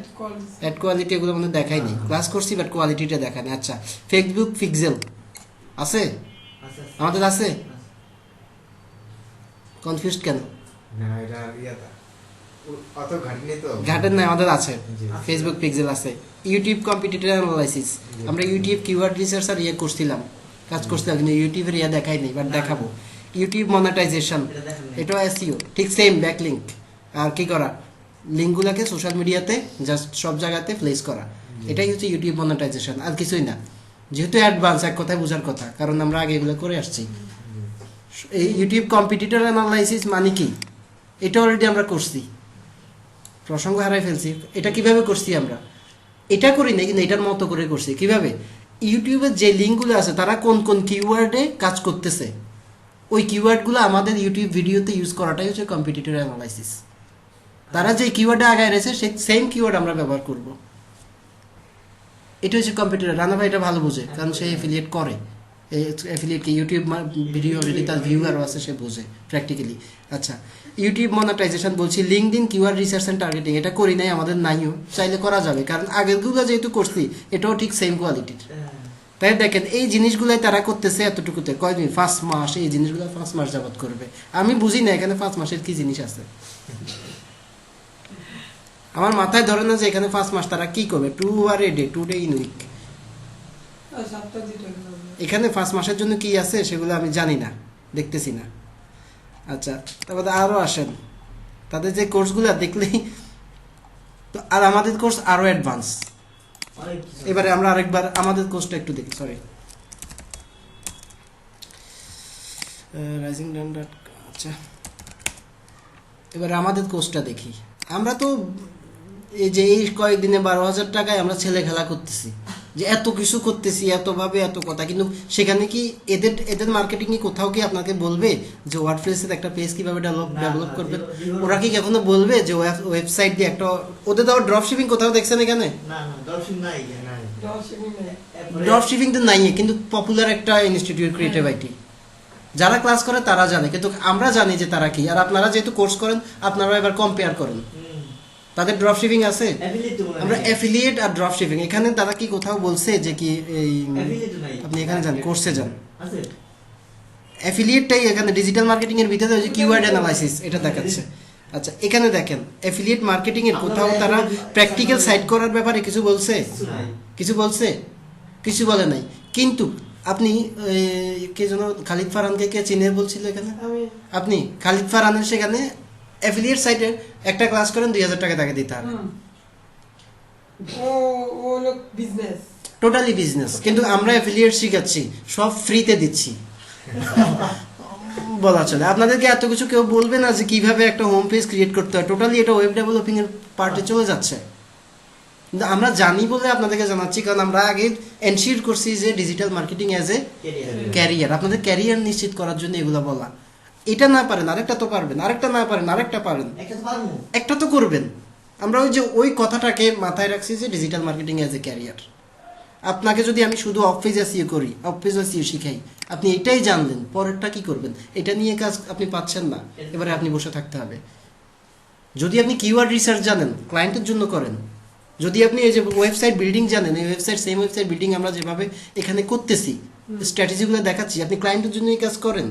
অ্যাড কোয়ালিটি এগুলো মনে দেখাই নেই, ক্লাস করছি বাট কোয়ালিটিটা দেখা নেই। আচ্ছা ফেসবুক পিক্সেল আছে, আছে আমাদের আছে। কনফিউজড কেন? না এটা ইয়াটা অত ঘাটনি তো ঘাটের নাই, আমাদের আছে। জি। ফেসবুক পিক্সেল আছে। ইউটিউব কম্পিটিটর অ্যানালাইসিস, আমরা ইউটিউব কিওয়ার্ড রিসার্চ আর করছিলাম, কাজ করছিলাম, কিন্তু ইউটিউবের দেখাই নেই, বাট দেখাবো। ইউটিউব মনিটাইজেশন, এটা দেখেন নাই। এটাও এসইও, ঠিক সেম ব্যাকলিঙ্ক। আর কি করা, লিঙ্কগুলোকে সোশ্যাল মিডিয়াতে জাস্ট সব জায়গাতে প্লেস করা, এটাই হচ্ছে ইউটিউব মনিটাইজেশন, আর কিছুই না। যেহেতু অ্যাডভান্স, এক কথায় বোঝার কথা, কারণ আমরা আগে এগুলো করে আসছি। এই ইউটিউব কম্পিটিটর অ্যানালাইসিস মানে কি, এটা অলরেডি আমরা করছি, প্রসঙ্গ হারাই ফেলছি। এটা কিভাবে করছি আমরা, এটা করি না, কিন্তু এটার মতো করে করছি। কিভাবে? ইউটিউবের যে লিঙ্কগুলো আছে তারা কোন কোন কিওয়ার্ডে কাজ করতেছে, ওই কিওয়ার্ডগুলো আমাদের ইউটিউব ভিডিওতে ইউজ করাটাই হচ্ছে কম্পিটিটর অ্যানালাইসিস। তারা যে কিওয়ার্ডে আগায় রয়েছে সেই সেম কিওয়ার্ড আমরা ব্যবহার করব, এটা হচ্ছে কম্পিটিটর। রানা ভাই এটা ভালো বোঝে, কারণ সে অ্যাফিলিয়েট করে। অ্যাফিলিয়েটকে ইউটিউব ভিডিও অলরেডি তার ভিউয়ারও আছে, সে বোঝে প্র্যাকটিক্যালি। আচ্ছা ইউটিউব মনিটাইজেশন বলছি, LinkedIn keyword research and targeting, এটা করি নাই, আমাদের নাইও, চাইলে করা যাবে, কারণ আগেরগুলো যেহেতু করছি এটাও ঠিক সেম কোয়ালিটির। তাই দেখেন এই জিনিসগুলাই তারা করতেছে এতটুকুতে, কয়দিন, 5 মাস, এই জিনিসগুলো 5 মাস যাবত করবে। আমি বুঝি না এখানে 5 মাসের কি জিনিস আছে, আমার মাথায় ধরে না যে এখানে 5 মাস তারা কি করবে। 2 আর a day, 2 day in week, আর সাতটা দিতে হবে। এখানে 5 মাসের জন্য কি আছে সেগুলো আমি জানি না, দেখতেছি না। আচ্ছা তারপরে আরও আসেন, তাদের যে কোর্সগুলো দেখলেই তো, আর আমাদের কোর্স আরও অ্যাডভান্স। অনেক কিছু। এবারে আমরা আরেকবার আমাদের কোর্সটা একটু দেখি, সরি, রাইজিং ডান। আচ্ছা এবারে আমাদের কোর্সটা দেখি। আমরা তো এই যে এই কয়েকদিনে 12,000 টাকায় আমরা ছেলে খেলা করতেছি, যে এত কিছু করতেছি, এতভাবে এত কথা, কিন্তু সেখানে কি এদের মার্কেটিং কি কোথাও কি আপনাকে বলবে যে ওয়ার্ডপ্রেসের একটা পেজ কিভাবে ডেভেলপ করবেন? ওরা কি কখনো বলবে যে ওয়েবসাইট দিয়ে একটা, ওদের তো ড্রপ শিপিং কোথাও দেখছেন এখানে? না না দর্শন নাই নাই dropshipping নেই। ড্রপ শিপিং তো নাই, কিন্তু পপুলার একটা ইনস্টিটিউট ক্রিয়েটিভ আইটি, যারা ক্লাস করে তারা জানে, কিন্তু আমরা জানি যে তারা কি। আর আপনারা যেহেতু কোর্স করেন, আপনারা এবার কম্পেয়ার করেন, তাদের ড্রপ শিপিং আছে, আমরা অ্যাফিলিয়েট আর ড্রপ শিপিং, এখানে তারা কি কোথাও বলছে যে কি এই আপনি এখানে যান কোর্সে যান, আছে অ্যাফিলিয়েটটাই এখানে ডিজিটাল মার্কেটিং এর ভিতরে ওই যে কিওয়ার্ড অ্যানালাইসিস এটা দেখাচ্ছে। আচ্ছা এখানে দেখেন অ্যাফিলিয়েট মার্কেটিং এর কোথাও তারা প্র্যাকটিক্যাল সাইট করার ব্যাপারে কিছু বলছে? কিছু বলছে? কিছু বলে নাই। কিন্তু আপনি কে যেন খালিদ ফারহানকে কে চিনে বলছিল এখানে, আমি আপনি খালিদ ফারহানের সেখানে অ্যাফিলিয়েট সাইটের একটা ক্লাস করেন 2000 টাকা তাকে দিতে হবে, ও হলো বিজনেস। Totally business. কিন্তু আমরা অ্যাফিলিয়েট শিখাচ্ছি, সব ফ্রিতে দিচ্ছি বলা চলে। আপনাদেরকে এত কিছু কেউ বলবে না যে কিভাবে একটা হোম পেজ ক্রিয়েট করতে হয়, টোটালি এটা ওয়েব ডেভেলপিং এর পার্টে চলে যাচ্ছে। কিন্তু আমরা জানি বলে আপনাদেরকে জানাচ্ছি, কারণ আমরা আগে এনশিওর করছি যে digital marketing as a career, আপনাদের ক্যারিয়ার নিশ্চিত করার জন্য এগুলো বলা। এটা না পারেন আরেকটা তো পারবেন, আরেকটা না পারেন আরেকটা পারেন, একটা তো করবেন। আমরা ওই কথাটাকে মাথায় রাখছি যে digital marketing as a career. আপনাকে যদি আমি শুধু অফিস এসইও করি, অফিস এসইও শিখাই, আপনি এটাই জানলেন, পরেরটা কি করবেন এটা নিয়ে কাজ আপনি পাচ্ছেন না, এবারে আপনি বসে থাকতে হবে। যদি আপনি কিওয়ার্ড রিসার্চ জানেন, ক্লায়েন্টের জন্য করেন। যদি আপনি এই যে ওয়েবসাইট বিল্ডিং জানেন, এই সেম ওয়েবসাইট বিল্ডিং আমরা যেভাবে এখানে করতেছি, স্ট্র্যাটেজিগুলো দেখাচ্ছি, আপনি ক্লায়েন্টের জন্য এই কাজ করেন।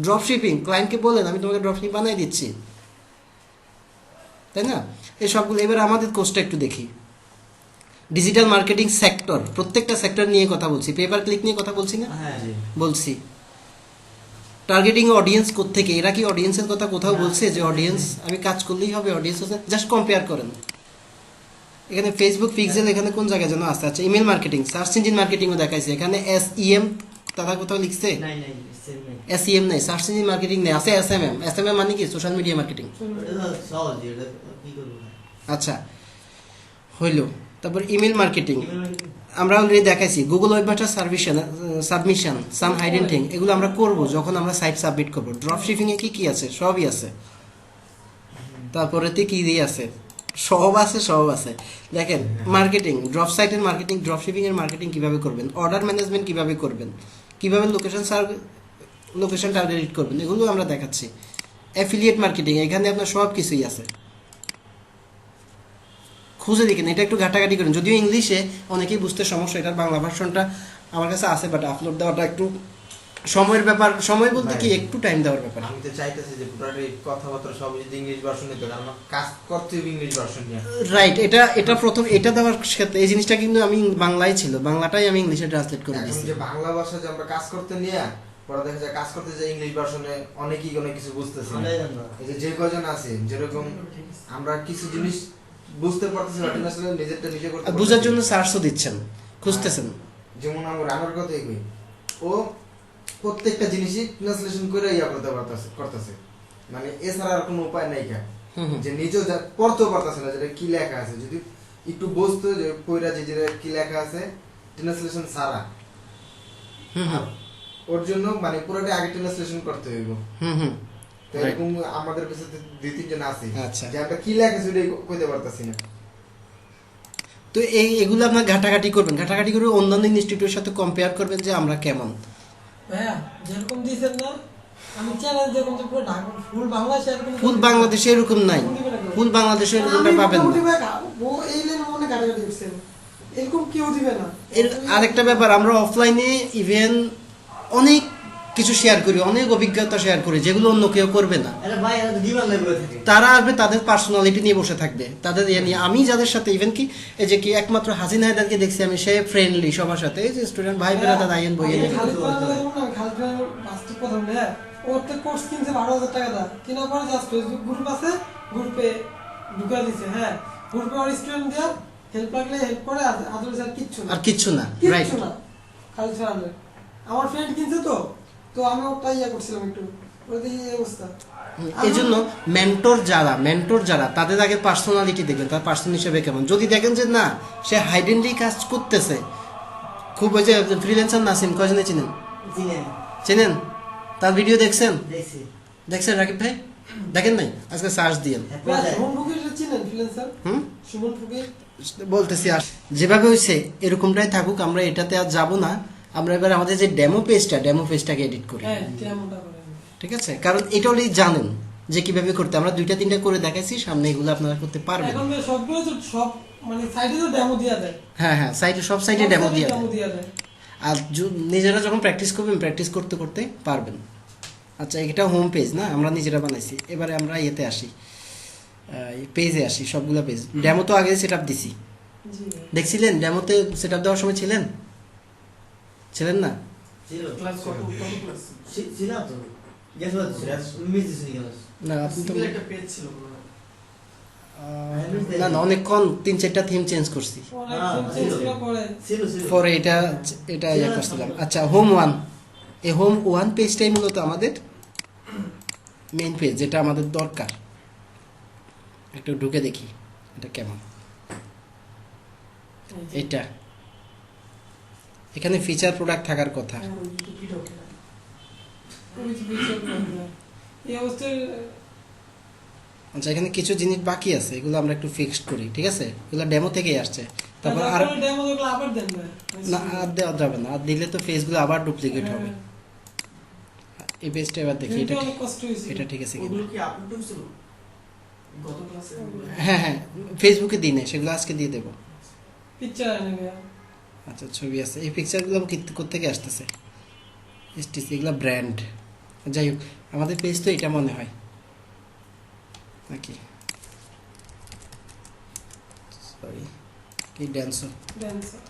ড্রপ শিপিং, ক্লায়েন্টকে বলেন আমি তোমাকে ড্রপ শিপিং বানাই দিচ্ছি, তাই না? এই সবগুলো। এবার আমাদের কোর্সটা একটু দেখি। ডিজিটাল মার্কেটিং সেক্টর, প্রত্যেকটা সেক্টর নিয়ে কথা বলছি, পেপার ক্লিক নিয়ে কথা বলছি না? হ্যাঁ জি বলছি। টার্গেটিং অডিয়েন্স কোত্থেকে, এরা কি অডিয়েন্সের কথা কোথাও বলছে যে অডিয়েন্স আমি কাজ করলেই হবে? অডিয়েন্স আছে, জাস্ট কম্পেয়ার করেন। এখানে ফেসবুক পিক্সেল, এখানে কোন জায়গায় যেন আছে? আচ্ছা ইমেল মার্কেটিং, সার্চ ইঞ্জিন মার্কেটিংও দেখাইছে, এখানে SEM তারা কোথাও লিখছে? নাই নাই সেম নাই SEM নাই, সার্চ ইঞ্জিন মার্কেটিং নেই, আছে SMM। SMM মানে কি? Social media marketing. এটা সহজ এটা কি করব আচ্ছা হইল। তারপর ইমেল মার্কেটিং আমরা অলরেডি দেখাইছি। গুগল ওয়েব মাস্টার সাবমিশন, সাম হাইডেন থিং, এগুলো আমরা করব যখন আমরা সাইট সাবমিট করব। ড্রপ শিপিং এ কি কি আছে? সবই আছে। তারপরেতে কি দিয়ে আছে? সব আছে, সব আছে। দেখেন মার্কেটিং, ড্রপ সাইটের মার্কেটিং, ড্রপ শিপিং এর মার্কেটিং কিভাবে করবেন, অর্ডার ম্যানেজমেন্ট কিভাবে করবেন, কিভাবে লোকেশন টার্গেট করবেন, এগুলো আমরা দেখাচ্ছি। অ্যাফিলিয়েট মার্কেটিং, এখানে আপনার সব কিছুই আছে, খুঁজে দেখেন, এটা একটু ঘাটাঘাটি করেন। যদিও ইংলিশে অনেকেই বুঝতে সমস্যা, এটার বাংলা ভার্সনটা আমার কাছে আছে, বাট আপলোড দেওয়াটা একটু সময়ের ব্যাপার। সময় বলতে কি একটু টাইম দেওয়ার ব্যাপার। আমি তো চাইতেছি যে পুরোটাই কথাবার্তা সব যদি ইংলিশ ভার্সন নিতে, কারণ কাজ করতে হবে ইংলিশ ভার্সন নিয়ে। রাইট, এটা প্রথম এটা দেওয়ার সাথে এই জিনিসটা কিন্তু আমি বাংলায় ছিল, বাংলাটাই আমি ইংলিশে ট্রান্সলেট করে এখন দিয়েছি। যে বাংলা ভাষা যে আমরা কাজ করতে নিয়ে পরে দেখা যায় কাজ করতে যে ইংলিশ ভার্সনে অনেকেই অনেক কিছু বুঝতেছি না। এই যে কজন আছে যেরকম আমরা কিছু জিনিস বুঝতে পারতেছি না, কিন্তু আসলে নিজেরটা নিজে করতে আর বোঝার জন্য সার্চও দিচ্ছেন, খুঁজতেছেন। যেমন আমার কথাই কই, ও প্রত্যেকটা জিনিসই ট্রান্সলেশন করে করতেছে, মানে এছাড়া আর কোনো উপায় নাই কা, যে নিজেও পড়তেও পারতেছে না যেটা কি লেখা আছে। যদি একটু বুঝতো যে পয়রা যে যেটা কি লেখা আছে ট্রান্সলেশন ছাড়া, ওর জন্য মানে পুরোটা আগে ট্রান্সলেশন করতে হইব। তো এরকম আমাদের কাছে দুই তিনজন আছে যে আমরা কি লেখা আছে ওটাই কইতে পারতাছি না। তো এগুলো আপনার ঘাটাঘাটি করবেন, ঘাটাঘাটি করে অন্যান্য ইনস্টিটিউটের সাথে কম্পেয়ার করবেন যে আমরা কেমন। ভাইয়া যেরকম দিয়েছেন না, আমি চ্যালেঞ্জ যেরকম যে পুরো ঢাকা ফুল বাংলাদেশে এরকম, ফুল বাংলাদেশে এরকম নাই, ফুল বাংলাদেশে এরকমটা পাবেন না। এই লাইন মনে কাটাকাটি করছেন, এরকম কেউ দিবে না। এর আরেকটা ব্যাপার, আমরা অফলাইনে ইভেন অনেক কিছু শেয়ার করি, অনেক অভিজ্ঞতা শেয়ার করি যেগুলো অন্য কেউ করবে না। তারা আসবে, তাদের পার্সোনালিটি নিয়ে বসে থাকবে, তাদের ইয়ে নিয়ে। আমি যাদের সাথে ইভেন কি এই যে কি একমাত্র হাসিন হায়দারকে দেখছি আমি, সে ফ্রেন্ডলি সবার সাথে, এই যে স্টুডেন্ট ভাই বেরা দাদা আইন বইয়ে দেখি। ওর তো কোর্স কিনছে 12,000 টাকা দা, কেনার পরে জাস্ট ফেসবুক গ্রুপ আছে, গ্রুপে ঢুকা দিছে। হ্যাঁ, গ্রুপে ওর স্টুডেন্ট দেয়া হেল্প লাগলে হেল্প করে, আদারওয়াইজ আর কিচ্ছু না, আর কিচ্ছু না। রাইট, কিচ্ছু না, খালি ছাড়ালে। আমার ফ্রেন্ড কিনছে তো আমি ওটা ইয়া করছিলাম একটু, ওদের এই অবস্থা। এই জন্য মেন্টর যারা তাদের আগে পার্সোনালিটি দেখবেন, তার পার্সন হিসেবে কেমন। যদি দেখেন যে না সে হাইডেনলি কাজ করতেছে, খুব ওই যে ফ্রিল্যান্সার নাসিম কয়জনে চিনেন? চিনেন চেনেন? তার ভিডিও দেখছেন? দেখছি দেখছেন রাকিব ভাই? দেখেন নাই? আজকে সার্চ দিয়েন। ভাই, সুমন ফুকের চিনেন ফ্রিল্যান্সার? হুম, সুমন ফুকের বলতেছি আর যেভাবে হয়েছে এরকমটাই থাকুক, আমরা এটাতে আর যাব না। আমরা এবার আমাদের যে ডেমো পেজটাকে এডিট করি, হ্যাঁ কেমনটা করেন? ঠিক আছে? কারণ এটা অলরেডি জানেন যে কিভাবে করতে, আমরা 2-3টা করে দেখাইছি, সামনে এগুলো আপনারা করতে পারবেন। এখন ভাই সবগুলো তো সব মানে সাইডে তো ডেমো দেয়া দেয়। হ্যাঁ হ্যাঁ, সব সাইটে ডেমো দিয়ে দেয়। ডেমো দেয়া দেয়। আর নিজেরা যখন প্র্যাকটিস করবেন, প্র্যাকটিস করতে করতে পারবেন। আচ্ছা, এটা হোম পেজ না, আমরা নিজেরা বানাইছি। এবারে আমরা ইয়েতে আসি, পেজে আসি, সবগুলো পেজ। ডেমো তো আগে সেট আপ দিছি, জি ভাই। দেখছিলেন? ডেমোতে সেট আপ দেওয়ার সময় ছিলেন না? ছিল ক্লাস কত ক্লাস ছিল তো গেস হচ্ছে মিস দিছি ক্লাস না আপনি তো একটা পেজ ছিল পুরো। না না, অনেকক্ষণ 3-4টা থিম চেঞ্জ করছি, অনেক হ্যাঁ, চেঞ্জ ছিল। করার পরে ছিল ছিল পরে এটা ইয়ে করছিলাম। আচ্ছা, হোম 1, এই হোম 1 পেজটাই মূলত আমাদের মেইন পেজ, যেটা আমাদের দরকার। একটু ঢুকে দেখি এটা কেমন। এটা এখানে ফিচার প্রোডাক্ট থাকার কথা। হ্যাঁ, ওই তো কি ঢোকে না। ওই যে বিষয় গুলো। এই অবস্থায় আচ্ছা, এখানে কিছু জিনিস বাকি আছে, এগুলো আমরা একটু ফিক্সড করি, ঠিক আছে? এগুলো ডেমো থেকেই আসছে। তারপর আর ডেমো গুলো আবার দেন ভাই। না, আর দেওয়া যাবে না, আর দিলে তো ফেসগুলো আবার ডুপ্লিকেট হবে। এই পেজটা এবার দেখি, এটা অনেক কষ্ট হয়েছে। এটা ঠিক আছে কিনা। ওগুলো কি আপলোড হয়েছিল গত ক্লাসে? হ্যাঁ হ্যাঁ, ফেসবুকে দিই না, সেগুলো আজকে দিয়ে দেবো। পিকচার এনে ভাই। আচ্ছা, ছবি আছে। এই পিকচারগুলো কোত্থেকে আসতেছে? এসটিসি, এগুলো ব্র্যান্ড। যাই হোক, আমাদের পেজ তো এটা মনে হয় নাকি? সরি, কি ড্যান্সো। ড্যান্সার।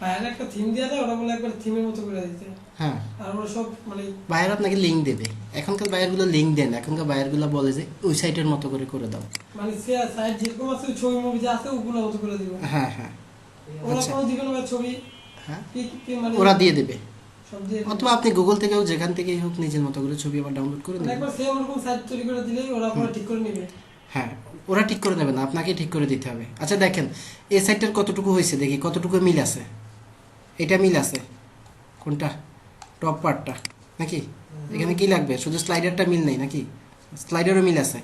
ভাইয়ের একটা থিম দিয়ে দেয়, ওটা বলে একবার থিমের মতো করে দিতে। হ্যাঁ, আর ওরা সব মানে বায়ার আপনাকে লিঙ্ক দেবে। এখনকার বায়ারগুলো লিঙ্ক দেন, এখনকার বায়ারগুলো বলে যে ওই সাইটের মতো করে দাও। মানে সে সাইড যেরকম আছে ছবি মুভি যা আছে ওগুলো মতো করে দিব। হ্যাঁ হ্যাঁ ওরা আচ্ছা। কোনো দিকে না ছবি হ্যাঁ, মানে ওরা দিয়ে দেবে। সব দিয়ে অথবা আপনি গুগল থেকেও যেখান থেকেই হোক নিজের মতো করে ছবি আবার ডাউনলোড করে মানে নেবেন। একবার সেম এরকম সাইট তৈরি করে দিলেই ওরা পুরো ঠিক করে নেবে। হ্যাঁ, ওরা ঠিক করে নেবে না, আপনাকে ঠিক করে দিতে হবে। আচ্ছা দেখেন, এই সাইটটার কতটুকু হয়েছে দেখি, কতটুকু মিল আছে। এটা মিল আছে কোনটা? টপ পার্টটা নাকি? এখানে কি লাগবে? শুধু স্লাইডারটা মিল নেই নাকি? স্লাইডারও মিল আছে।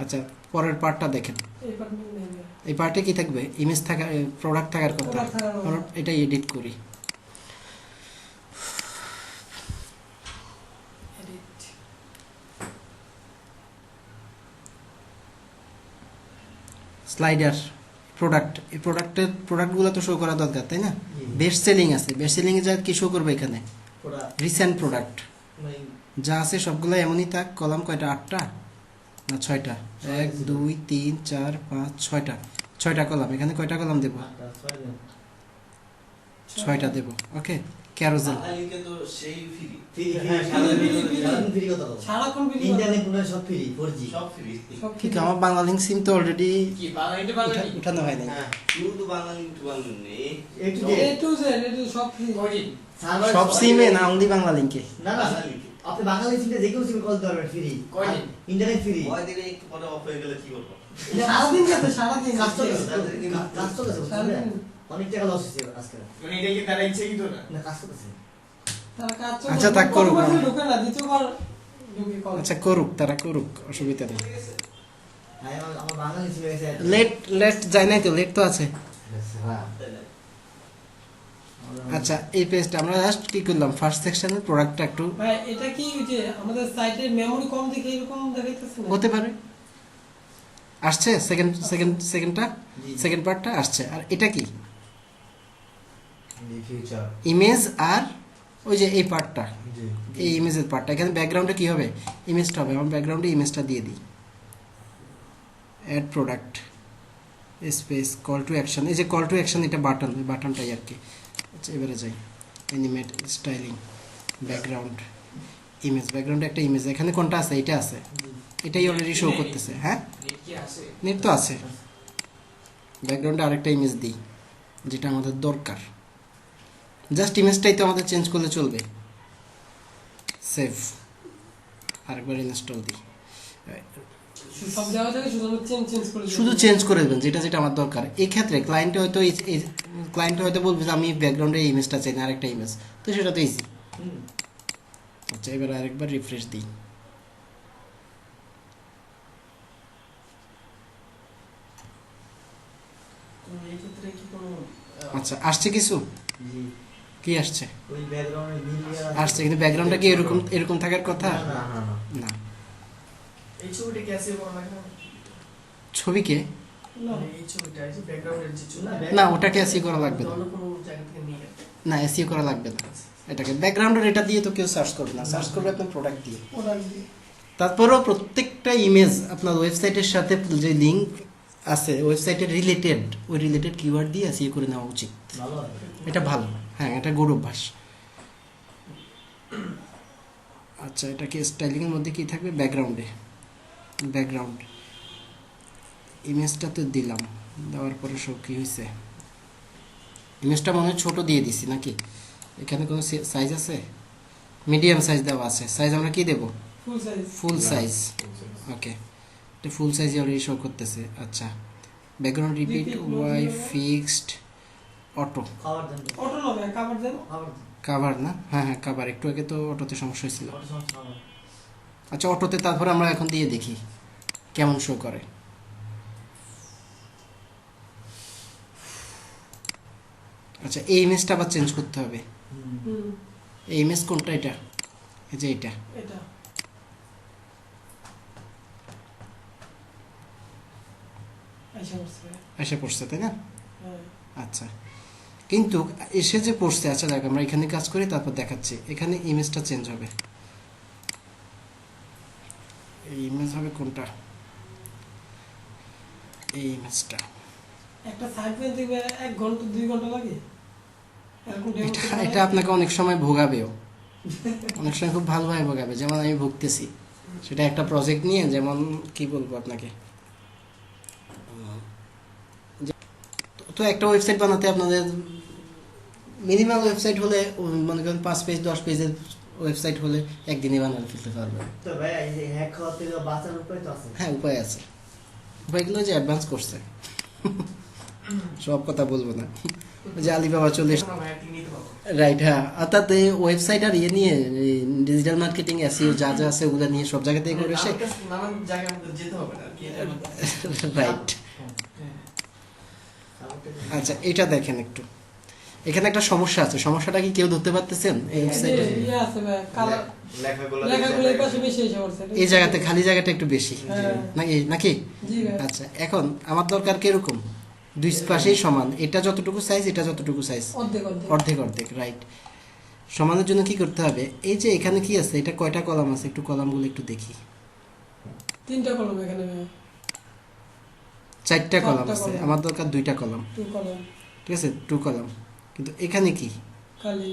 আচ্ছা, পরের পার্টটা দেখেন। এই পার্ট মিল নেই ভাই। এই পার্টে কি থাকবে? ইমেজ থাকার, প্রোডাক্ট থাকার কথা। Product থাকার কথা। আমরা এটা এডিট করি। Edit। Slider, product. এই প্রোডাক্টগুলো তো শো করা দরকার, তাই না? বেস্ট সেলিং আছে, বেস্ট সেলিং এ যা কি শো করবে এখানে? ওরা রিসেন্ট প্রোডাক্ট মানে যা আছে সবগুলো এমনই থাক। কলাম কয়টা? 8টা না 6টা? 1 2 3 4 5 6টা, 6টা কলাম। এখানে কয়টা কলাম দেব? 6টা দেব। ওকে, ক্যারোজেল। বাঙালিকে তো সেই ফ্রি, ফ্রি হ্যাঁ, ফ্রি কথা বলো সারাক্ষণ ভিডিও ইন্টারনেট পুরো সব ফ্রি 4G সব ফ্রি। সব ঠিক, আমার বাংলা লিঙ্ক সিম তো অলরেডি কি বাঙালিতে বাঙালি উঠানো হয় নাই। হ্যাঁ, শুধু Bangali to Bangali A to Z A to Z সব ফ্রি। কয়দিন? সার্ভার সব সিমে না, অনলি বাংলা লিঙ্কে। না না আপনি বাঙালি সিমে যে কোনো সিমে কল দিতে পারবেন ফ্রি কয়দিন? ইন্টারনেট ফ্রি ভয় দিলে একটু পরে অফ হয়ে গেলে কি করবো? সারাদিন যাচ্ছে, সারাদিন কাজ চলছে যাচ্ছে। কাজ চলছে সারাদিন। অনেক টাকা লস হচ্ছে আজকে মানে এটা কি তারা ইচ্ছে কি তো না? না কাজ করতেছে তারা কাজ চলছে। আচ্ছা, তা করুক। প্রথমবার ঢুকে না, দ্বিতীয়বার ঢুকে কল। আচ্ছা, করুক, তারা করুক, অসুবিধা নেই। হ্যাঁ আমার বাঙালি সিমে গেছে লেট যায় নাই তো? লেট তো আছে। হ্যাঁ আচ্ছা, এই পেজটা আমরা জাস্ট কি করলাম, ফার্স্ট সেকশনের প্রোডাক্টটা একটু ভাই এটা কি ওই যে আমাদের সাইটের মেমরি কম দেখে এরকম দেখাইতেছে না? হতে পারে। আসছে সেকেন্ড পার্টটা আসছে। আর এটা কি? Future image. আর ওই যে এই পার্টটা, জি এই ইমেজের পার্টটা, এখানে ব্যাকগ্রাউন্ডে কি হবে? ইমেজটা হবে। আমার ব্যাকগ্রাউন্ডে ইমেজটা দিয়ে দিই। Add product space call to action. এই যে কল টু অ্যাকশন, এটা বাটন, ওই বাটনটাই আর কি। আচ্ছা, এবারে যাই অ্যানিমেট স্টাইলিং, ব্যাকগ্রাউন্ড ইমেজ। ব্যাকগ্রাউন্ডে একটা ইমেজ, এখানে কোনটা আছে? এটা আছে, এটাই অলরেডি শো করতেছে। হ্যাঁ, নেট কি আছে? নেট তো আছে। ব্যাকগ্রাউন্ডে আরেকটা ইমেজ দিই, যেটা আমাদের দরকার। জাস্ট ইমেজটাই তো আমাদের চেঞ্জ করলে চলবে। সেভ, আরেকবার ইনস্টল দিই। সব জায়গা থেকে শুধু চেঞ্জ করে শুধু চেঞ্জ করে দেবেন যেটা যেটা আমার দরকার। এই ক্ষেত্রে ক্লায়েন্টে হয়তো ক্লায়েন্টে হয়তো বলবে যে আমি ব্যাকগ্রাউন্ডে এই ইমেজটা চাই না আরেকটা ইমেজ, তো সেটা তো ইজি। আচ্ছা এবার আরেকবার রিফ্রেশ দিই। তো এই ক্ষেত্রে কি কোনো আচ্ছা আসছে কিছু, জি কি আসছে? ওই ব্যাকগ্রাউন্ডে মিলিয়ে আসছে, কিন্তু ব্যাকগ্রাউন্ডটা কি এরকম এরকম থাকার কথা? না, না, না না না। এই ছবিটা কি আছে বড় না ছবিকে না মানে এই ছবিটা এই যে ব্যাকগ্রাউন্ডের যে ছবি না, ওটাকে এসি করা লাগবে না। অন্য কোনো জায়গা থেকে নিয়ে গেছে না এসিও করা লাগবে না, এটাকে ব্যাকগ্রাউন্ডের এটা দিয়ে তো কেউ সার্চ করবে না, সার্চ করবে আপনার প্রোডাক্ট দিয়ে। ওটা দিয়ে তারপরেও প্রত্যেকটা ইমেজ আপনার ওয়েবসাইটের সাথে যে লিঙ্ক আছে ওয়েবসাইটের রিলেটেড, ওই রিলেটেড কিওয়ার্ড দিয়ে এসিও করে নেওয়া উচিত। ভালো হয়। এটা ভালো, হ্যাঁ এটা গুড অভ্যাস। আচ্ছা এটাকে স্টাইলিংয়ের মধ্যে কি থাকবে? ব্যাকগ্রাউন্ডে, ব্যাকগ্রাউন্ড ইমেজটা তো দিলাম, দেওয়ার পরে সব কী হয়েছে? ইমেজটা মনে হয় ছোটো দিয়ে দিছি নাকি? এখানে কোনো সাইজ আছে? মিডিয়াম সাইজ দেওয়া আছে, সাইজ আমরা কি দেবো? ফুল সাইজ ফুল সাইজ। ওকে, এটা ফুল সাইজে অলরেডি শো করতেছে। আচ্ছা background repeat Y fixed auto, খাবার দেন তো। অটো নবে কভার দেন খাবার দেন। কাভার না? হ্যাঁ হ্যাঁ কাভার, একটু আগে তো অটোতে সমস্যা হয়েছিল। ওটা সমস্যা হবে। আচ্ছা অটোতে তারপর আমরা এখন দিয়ে দেখি কেমন শো করে। আচ্ছা এই ইমেজটা আবার চেঞ্জ করতে হবে। হুম এই ইমেজ কোনটা? এটা, এই যে এটা। এটা আচ্ছা বলছে এসে পড়ছে তাই না? হ্যাঁ আচ্ছা কিন্তু এসে যে পড়ছে, আচ্ছা দেখ আমরা এখানে কাজ করি তারপর দেখাচ্ছি। এখানে ইমেজটা চেঞ্জ হবে, এই ইমেজ হবে কোনটা? এই ইমেজটা। একটা সাইড পেজ দেখবে 1 ঘন্টা 2 ঘন্টা লাগে এরকম ডেমো এটা এটা আপনাকে অনেক সময় ভোগাবেও, অনেক সময় খুব ভালোভাবে ভোগাবে, যেমন আমি ভুগতেছি। সেটা একটা প্রজেক্ট নিয়ে, যেমন কি বলবো আপনাকে, তো একটা ওয়েবসাইট বানাতে আপনাদের মিনিমাম ওয়েবসাইট হলে মনে করেন 5 পেজ 10 পেজের ওয়েবসাইট হলে একদিনই বানাতে ফেলতে পারবেন। তো ভাই এই যে হ্যাক খাওয়া থেকে বাঁচার উপায় তো আছে। হ্যাঁ উপায় আছে, উপায়গুলো যে অ্যাডভান্স করছে, সব কথা বলবো না। ওই যে আলিবাবা চলে এসছে, আমরা ভাই নিতে পারবো রাইট। হ্যাঁ অর্থাৎ এই ওয়েবসাইট আর ইয়ে নিয়ে ডিজিটাল মার্কেটিং এসইও যা যা আছে ওগুলো নিয়ে সব জায়গা থেকে করে এসে, আমার কাছে নানান জায়গায় আমাদের যেতে হবে না আর কি এটা আমার- রাইট। আচ্ছা এটা দেখেন একটু, এখানে একটা সমস্যা আছে। সমস্যাটা কি কেউ ধরতে পারতেছেন? এই ওয়েবসাইটে ইয়ে আছে ভাই কালার লেখাগুলো লেখাগুলো এই পাশে বেশি এসে পড়ছে এই জায়গাতে খালি জায়গাটা একটু বেশি হ্যাঁ। নাকি নাকি? জি ভাই আচ্ছা এখন আমার দরকার কিরকম? দুই পাশেই সমান, এটা যতটুকু সাইজ এটা যতটুকু সাইজ, অর্ধেক অর্ধেক অর্ধেক অর্ধেক, রাইট। সমানের জন্য কি করতে হবে? এই যে এখানে কি আছে, এটা কয়টা কলাম আছে? একটু কলামগুলো একটু দেখি। 3টা কলম এখানে ভাই 4টা কলাম 4টা আছে, কলাম। আমার দরকার 2টা কলাম, 2 কলম ঠিক আছে 2 কলাম। কিন্তু এখানে কি খালি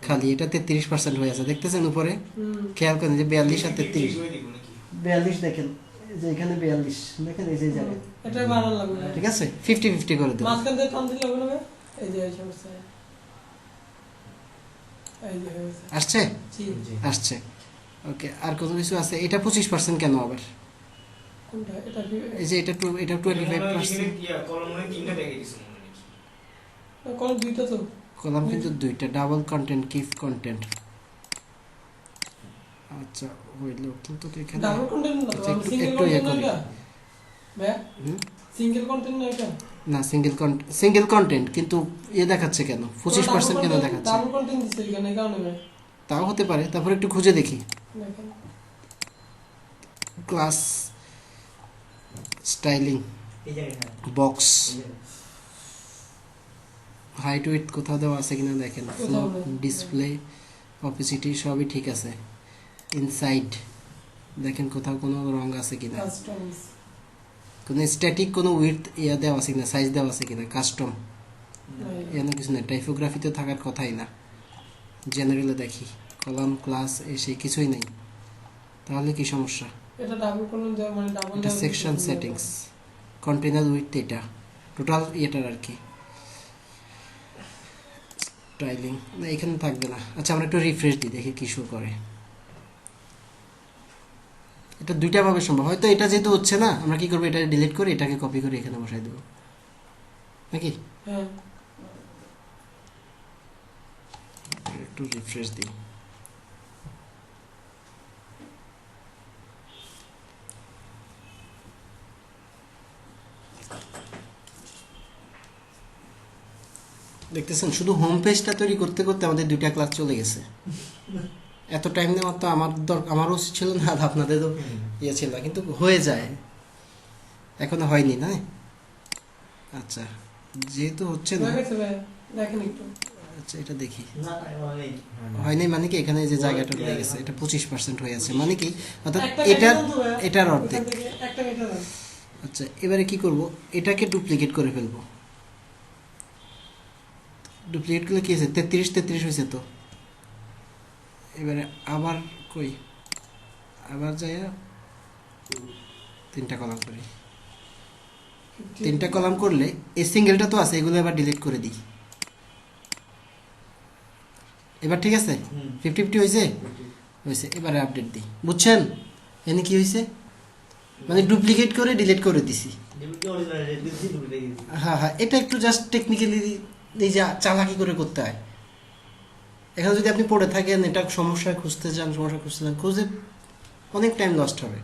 খালি? এটা 33% হয়ে আছে, দেখতেছেন উপরে? হুম খেয়াল করেন যে 42 আর 33, করে দিব নাকি 42 দেখেন, এই যে এখানে 42 দেখেন, এই যে এই জায়গায়, এটা বানান লাগবে না ঠিক আছে 50-50 করে দেবো। মাঝখান দিয়ে টান দিলে হবে না ভাই? এই যে এই সমস্যা এই যে হয়েছে আসছে জি আসছে ওকে। আর কত কিছু আছে? এটা 25% কেন আবার? কোনটা এটা কি এই যে এটা এটা 25%। কলম মনে হয় 3টা দেখে দিছে মনে হয় নাকি কলম 2টা তো কলাম কিন্তু 2টা, ডাবল কন্টেন্ট কিফ কন্টেন্ট। আচ্ছা হইল, কিন্তু এখানে ডাবল কন্টেন্ট না আচ্ছা, তো সিঙ্গেল একটু ইয়ে কন্টেন্ট করি। না ভাই হুম? সিঙ্গেল কন্টেন্ট না এটা না সিঙ্গেল কন্টেন্ট, কিন্তু ইয়ে দেখাচ্ছে কেন 25% কেন দেখাচ্ছে? ডাবল কন্টেন্ট দিছে এখানে এই কারণে ভাই তাও হতে পারে, তারপর একটু খুঁজে দেখি। দেখেন ক্লাস স্টাইলিং এই জায়গায় হ্যাঁ বক্স এই জায়গায়। হাইট উইথ কোথাও দেওয়া আছে কিনা দেখেন। কোথাও নেই। ডিসপ্লে অপোসিটি সবই ঠিক আছে। ইনসাইড দেখেন কোথাও কোনো রং আছে কিনা, কাস্টমস কোনো স্ট্যাটিক কোনো উইথ ইয়া দেওয়া আছে কিনা, সাইজ দেওয়া আছে কিনা, কাস্টম এমন কিছু না। টাইপোগ্রাফিতে থাকার কথাই না। জেনারেলে দেখি কলাম ক্লাস এসে কিছুই নেই, তাহলে কি সমস্যা? এটা ডাবল কন্টেন্ট দেওয়া মানে ডাবল এটা সেকশন সেটিংস, কন্টেনার উইথ, এটা টোটাল ইয়েটার আর কি। স্টাইলিং না এখানে থাকবে না। আচ্ছা আমরা একটু রিফ্রেশ দিই, দেখি কি শো করে। এটা দুইটা ভাবে সম্ভব। হয়তো এটা যেহেতু হচ্ছে না, আমরা কি করবো, এটা ডিলিট করে এটাকে কপি করে এখানে বসাই দেবো নাকি। হ্যাঁ একটু রিফ্রেশ দিই। দেখতেছেন, শুধু হোম পেজটা তৈরি করতে করতে আমাদের 2টা ক্লাস চলে গেছে। এত টাইম নেওয়ার তো আমারও উচিত ছিল না, আর আপনাদেরও ইয়ে ছিল না, কিন্তু হয়ে যায়। এখনো হয়নি না? আচ্ছা, যেহেতু হচ্ছে না, দেখেছে ভাই, দেখেন একটু। আচ্ছা এটা দেখি। না অনেক হয়নি মানে কি, এখানে যে জায়গাটা রয়ে গেছে এটা 25% হয়ে আছে, মানে কি অর্থাৎ একটা এটার কেটে দাও তো ভাই, এটার ওখান অর্ধেক। থেকে একটা কেটে দাও। আচ্ছা, এবারে কি করব, এটাকে ডুপ্লিকেট করে ফেলবো। ডুপ্লিকেট করলে কি হয়েছে, 33 হয়েছে তো। এবারে আবার কই, আবার যাইয়া 3টা কলাম করি। 3টা কলাম করলে এই সিঙ্গেলটা তো আছে, এগুলো এবার ডিলিট করে দিই। এবার ঠিক আছে, 50-50 হয়েছে হয়েছে। এবারে আপডেট দিই, বুঝছেন এখানে কি হয়েছে, মানে ডুপ্লিকেট করে ডিলিট করে দিছি। ডিবিটি অরিজিনাল ডিবিটি ডুপ্লিকেট হ্যাঁ হ্যাঁ, এটা একটু জাস্ট টেকনিক্যালি এই যে চালাকি করে করতে হয়। এখানে যদি আপনি পড়ে থাকেন, এটা সমস্যা খুঁজতে চান, খুঁজে অনেক টাইম লস্ট হবে।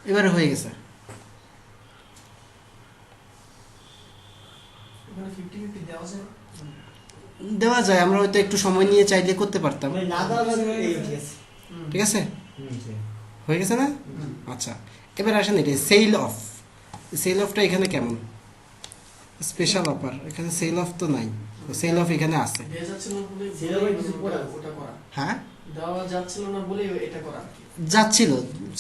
এবারে হয়ে গেছে। ওখানে 50-50 দেওয়া যায়? দেওয়া যায়, আমরা হয়তো একটু সময় নিয়ে চাইলে করতে পারতাম। মানে না দাও এই ঠিক আছে ঠিক আছে, হয়ে গেছে না? আচ্ছা, এবার আসেন এটা সেল অফ। সেল অফটা এখানে কেমন, স্পেশাল অফার, এখানে সেল অফ তো নাই, সেল অফ এখানে আছে। দেওয়া যাচ্ছিল না বলে সেল আবার কিছু করা। ওটা করা। হ্যাঁ দেওয়া যাচ্ছিল না বলে এটা করা আর কি। যাচ্ছিল,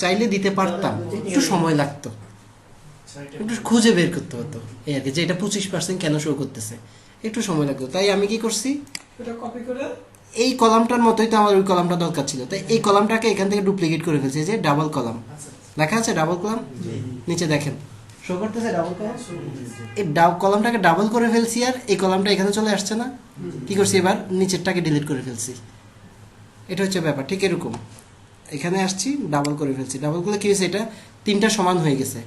চাইলে দিতে পারতাম, একটু সময় লাগতো, আচ্ছা, এটা একটু খুঁজে বের করতে হতো এই আর কি, যে এটা 25% কেন শো করতেছে, একটু সময় লাগতো। তাই আমি কি করছি, এটা কপি করে এই কলামটার মতোই তো আমার ওই কলামটা দরকার ছিল, তাই এই কলামটাকে এখান থেকে ডুপ্লিকেট করে ফেলছি। এই যে ডাবল কলাম আচ্ছা লেখা আছে, ডাবল কলাম নিচে দেখেন শো করতেছে ডাবল কলাম। আচ্ছা। এই কলামটাকে ডাবল করে ফেলছি, আর এই কলামটা এখানে চলে আসছে না। কি করছি, এবার নিচেরটাকে ডিলিট করে ফেলছি। এটা হচ্ছে ব্যাপার, ঠিক এরকম। এখানে আসছি, ডাবল করে ফেলছি, ডাবল করলে কি হয়েছে, এটা 3টা সমান হয়ে গেছে,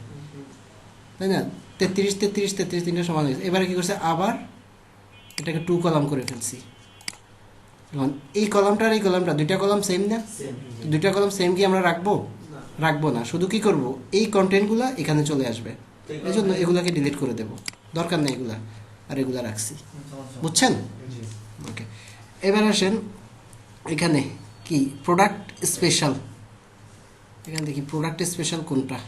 তাই না? 33 3টা সমান হয়ে গেছে। এবারে কি করছে, আবার এটাকে 2 কলাম করে ফেলছি। এখন এই কলামটা আর এই কলামটা, 2টা কলাম সেম না? 2টা কলাম সেম কি আমরা রাখবো? রাখবো না। শুধু কি করব, এই কন্টেন্টগুলো এখানে চলে আসবে, এই জন্য এগুলাকে ডিলিট করে দেব, দরকার নেই এগুলা, আর এগুলা রাখছি। বুঝছেন? ওকে, এবার আসেন এখানে কি প্রোডাক্ট স্পেশাল। এখানে দেখি প্রোডাক্ট স্পেশাল কোনটা,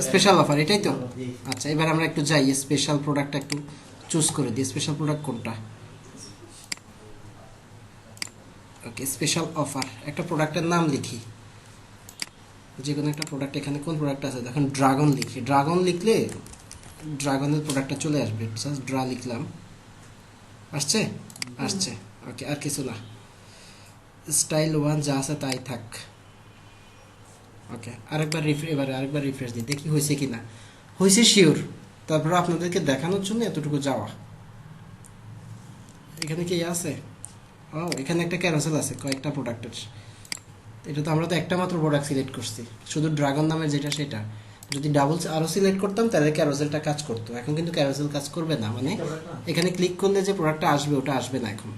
স্পেশাল অফার, এটাই তো। আচ্ছা, এবার আমরা একটু যাই, স্পেশাল প্রোডাক্টটা একটু চুজ করে দিই। স্পেশাল প্রোডাক্ট কোনটা, ওকে স্পেশাল অফার। একটা প্রোডাক্টের নাম লিখি, যে কোনো একটা প্রোডাক্ট। এখানে কোন প্রোডাক্ট আছে দেখুন, ড্রাগন লিখি। ড্রাগন লিখলে ড্রাগনের প্রোডাক্টটা চলে আসবে। জাস্ট ড্রা লিখলাম, আসছে আসছে। ওকে, আর কিছু না, স্টাইল 1 যা আছে তাই থাক। ওকে, এবারে আরেকবার রিফ্রেশ দিই, দেখি হয়েছে কি না। হয়েছে শিওর, তারপরে আপনাদেরকে দেখানোর জন্য এতটুকু যাওয়া। এখানে কি আছে, ও এখানে একটা ক্যারোসেল আছে কয়েকটা প্রোডাক্টের। এটা তো আমরা তো একটা মাত্র প্রোডাক্ট সিলেক্ট করছি, শুধু ড্রাগন নামের যেটা সেটা। যদি ডাবল আরও সিলেক্ট করতাম তাহলে ক্যারোসেলটা কাজ করতো। এখন কিন্তু ক্যারোসেল কাজ করবে না, মানে এখানে ক্লিক করলে যে প্রোডাক্টটা আসবে ওটা আসবে না এখন।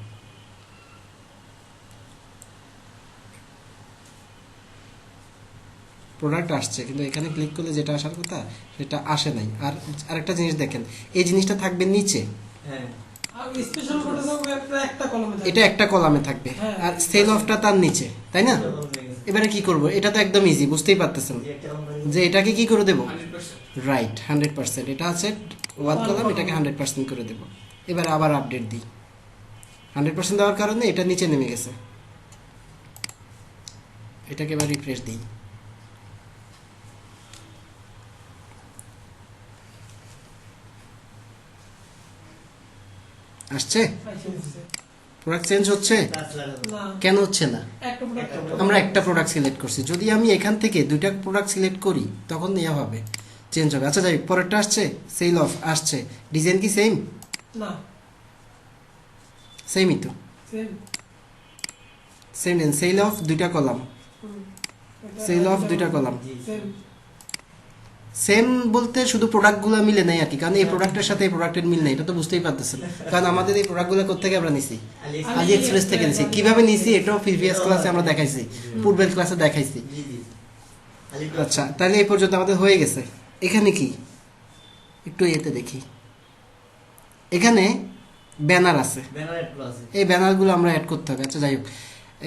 প্রোডাক্ট আসছে, কিন্তু এখানে ক্লিক করলে যেটা আসার কথা সেটা আসে নাই। আর আরেকটা জিনিস দেখেন, এই জিনিসটা থাকবে নিচে, হ্যাঁ আর স্পেশাল করে দাও, একটা কলমে থাকবে। এটা একটা কলামে থাকবে, হ্যাঁ। আর সেল অফটা তার নিচে, তাই না? এবারে কি করব, এটা তো একদম ইজি, বুঝতেই পারতেছেন যে এটাকে কি করে দেব, 100%। রাইট 100%। এটা আছে 1 কলাম, এটাকে 100% করে দেব। এবার আবার আপডেট দিই, 100% দেওয়ার কারণে এটা নিচে নেমে গেছে। এটাকে এবার রিফ্রেশ দিই, আসছে, প্রোডাক্ট চেঞ্জ হচ্ছে। না, কেন হচ্ছে না? একটা প্রোডাক্ট আমরা একটা প্রোডাক্ট সিলেক্ট করছি, যদি আমি এখান থেকে 2টা প্রোডাক্ট সিলেক্ট করি তখন নেওয়া হবে, চেঞ্জ হবে। আচ্ছা যাই, পরেরটা আসছে, সেল অফ আসছে। ডিজাইন কি সেম? না, সেমই তো, সেম সেন্টেন্স সেল অফ দুইটা কলাম, সেল অফ দুইটা কলাম। সেম সেম বলতে শুধু প্রোডাক্টগুলো মিলে নেই আর কি, কারণ এই প্রোডাক্টের সাথে এই প্রোডাক্টের মিল নেই, এটা তো বুঝতেই পারতেছেন। কারণ আমাদের এই প্রোডাক্টগুলো কোথেকে আমরা নিছি, আলি এক্সপ্রেস থেকে নিছি। কিভাবে নিছি এটাও প্রিভিয়াস ক্লাসে আমরা দেখাইছি, পূর্বের ক্লাসে দেখাইছি। জি জি আচ্ছা তাহলে এই পর্যন্ত আমাদের হয়ে গেছে। এখানে কি একটু এতে দেখি, এখানে ব্যানার আছে, ব্যানার এড করা আছে। এই ব্যানারগুলো আমরা অ্যাড করতে হবে। আচ্ছা যাই হোক,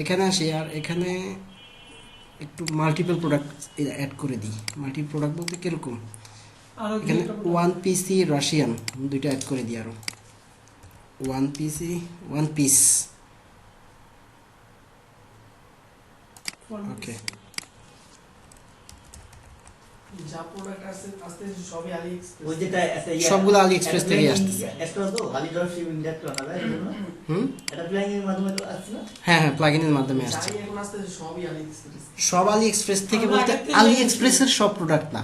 এখানে আসি আর এখানে একটু মাল্টিপল প্রোডাক্ট অ্যাড করে দিই। মাল্টিপল প্রোডাক্ট বলতে কীরকম, আরো এখানে দুইটা ওয়ান পিসি রাশিয়ান দুইটা অ্যাড করে দিই, আরও one PC one piece. product। ওকে যা প্রোডাক্ট আছে আস্তে সবই আলি এক্সপ্রেস। ওই যেটা একটা সবগুলো AliExpress থেকেই আসতেছে। একটা তো আলি ড্রপ শিপিং দ্যাট করা যায় এজন্য হুম, এটা প্ল্যানিং এর মাধ্যমে তো আসছে না। হ্যাঁ হ্যাঁ, প্লাগইনের মাধ্যমে আসছে। যাই এখন আস্তে সবই আলি এক্সপ্রেস। সব আলি এক্সপ্রেস থেকে আমরা বলতে আগের থেকে আলি নিয়েছি। এক্সপ্রেসের সব প্রোডাক্ট না,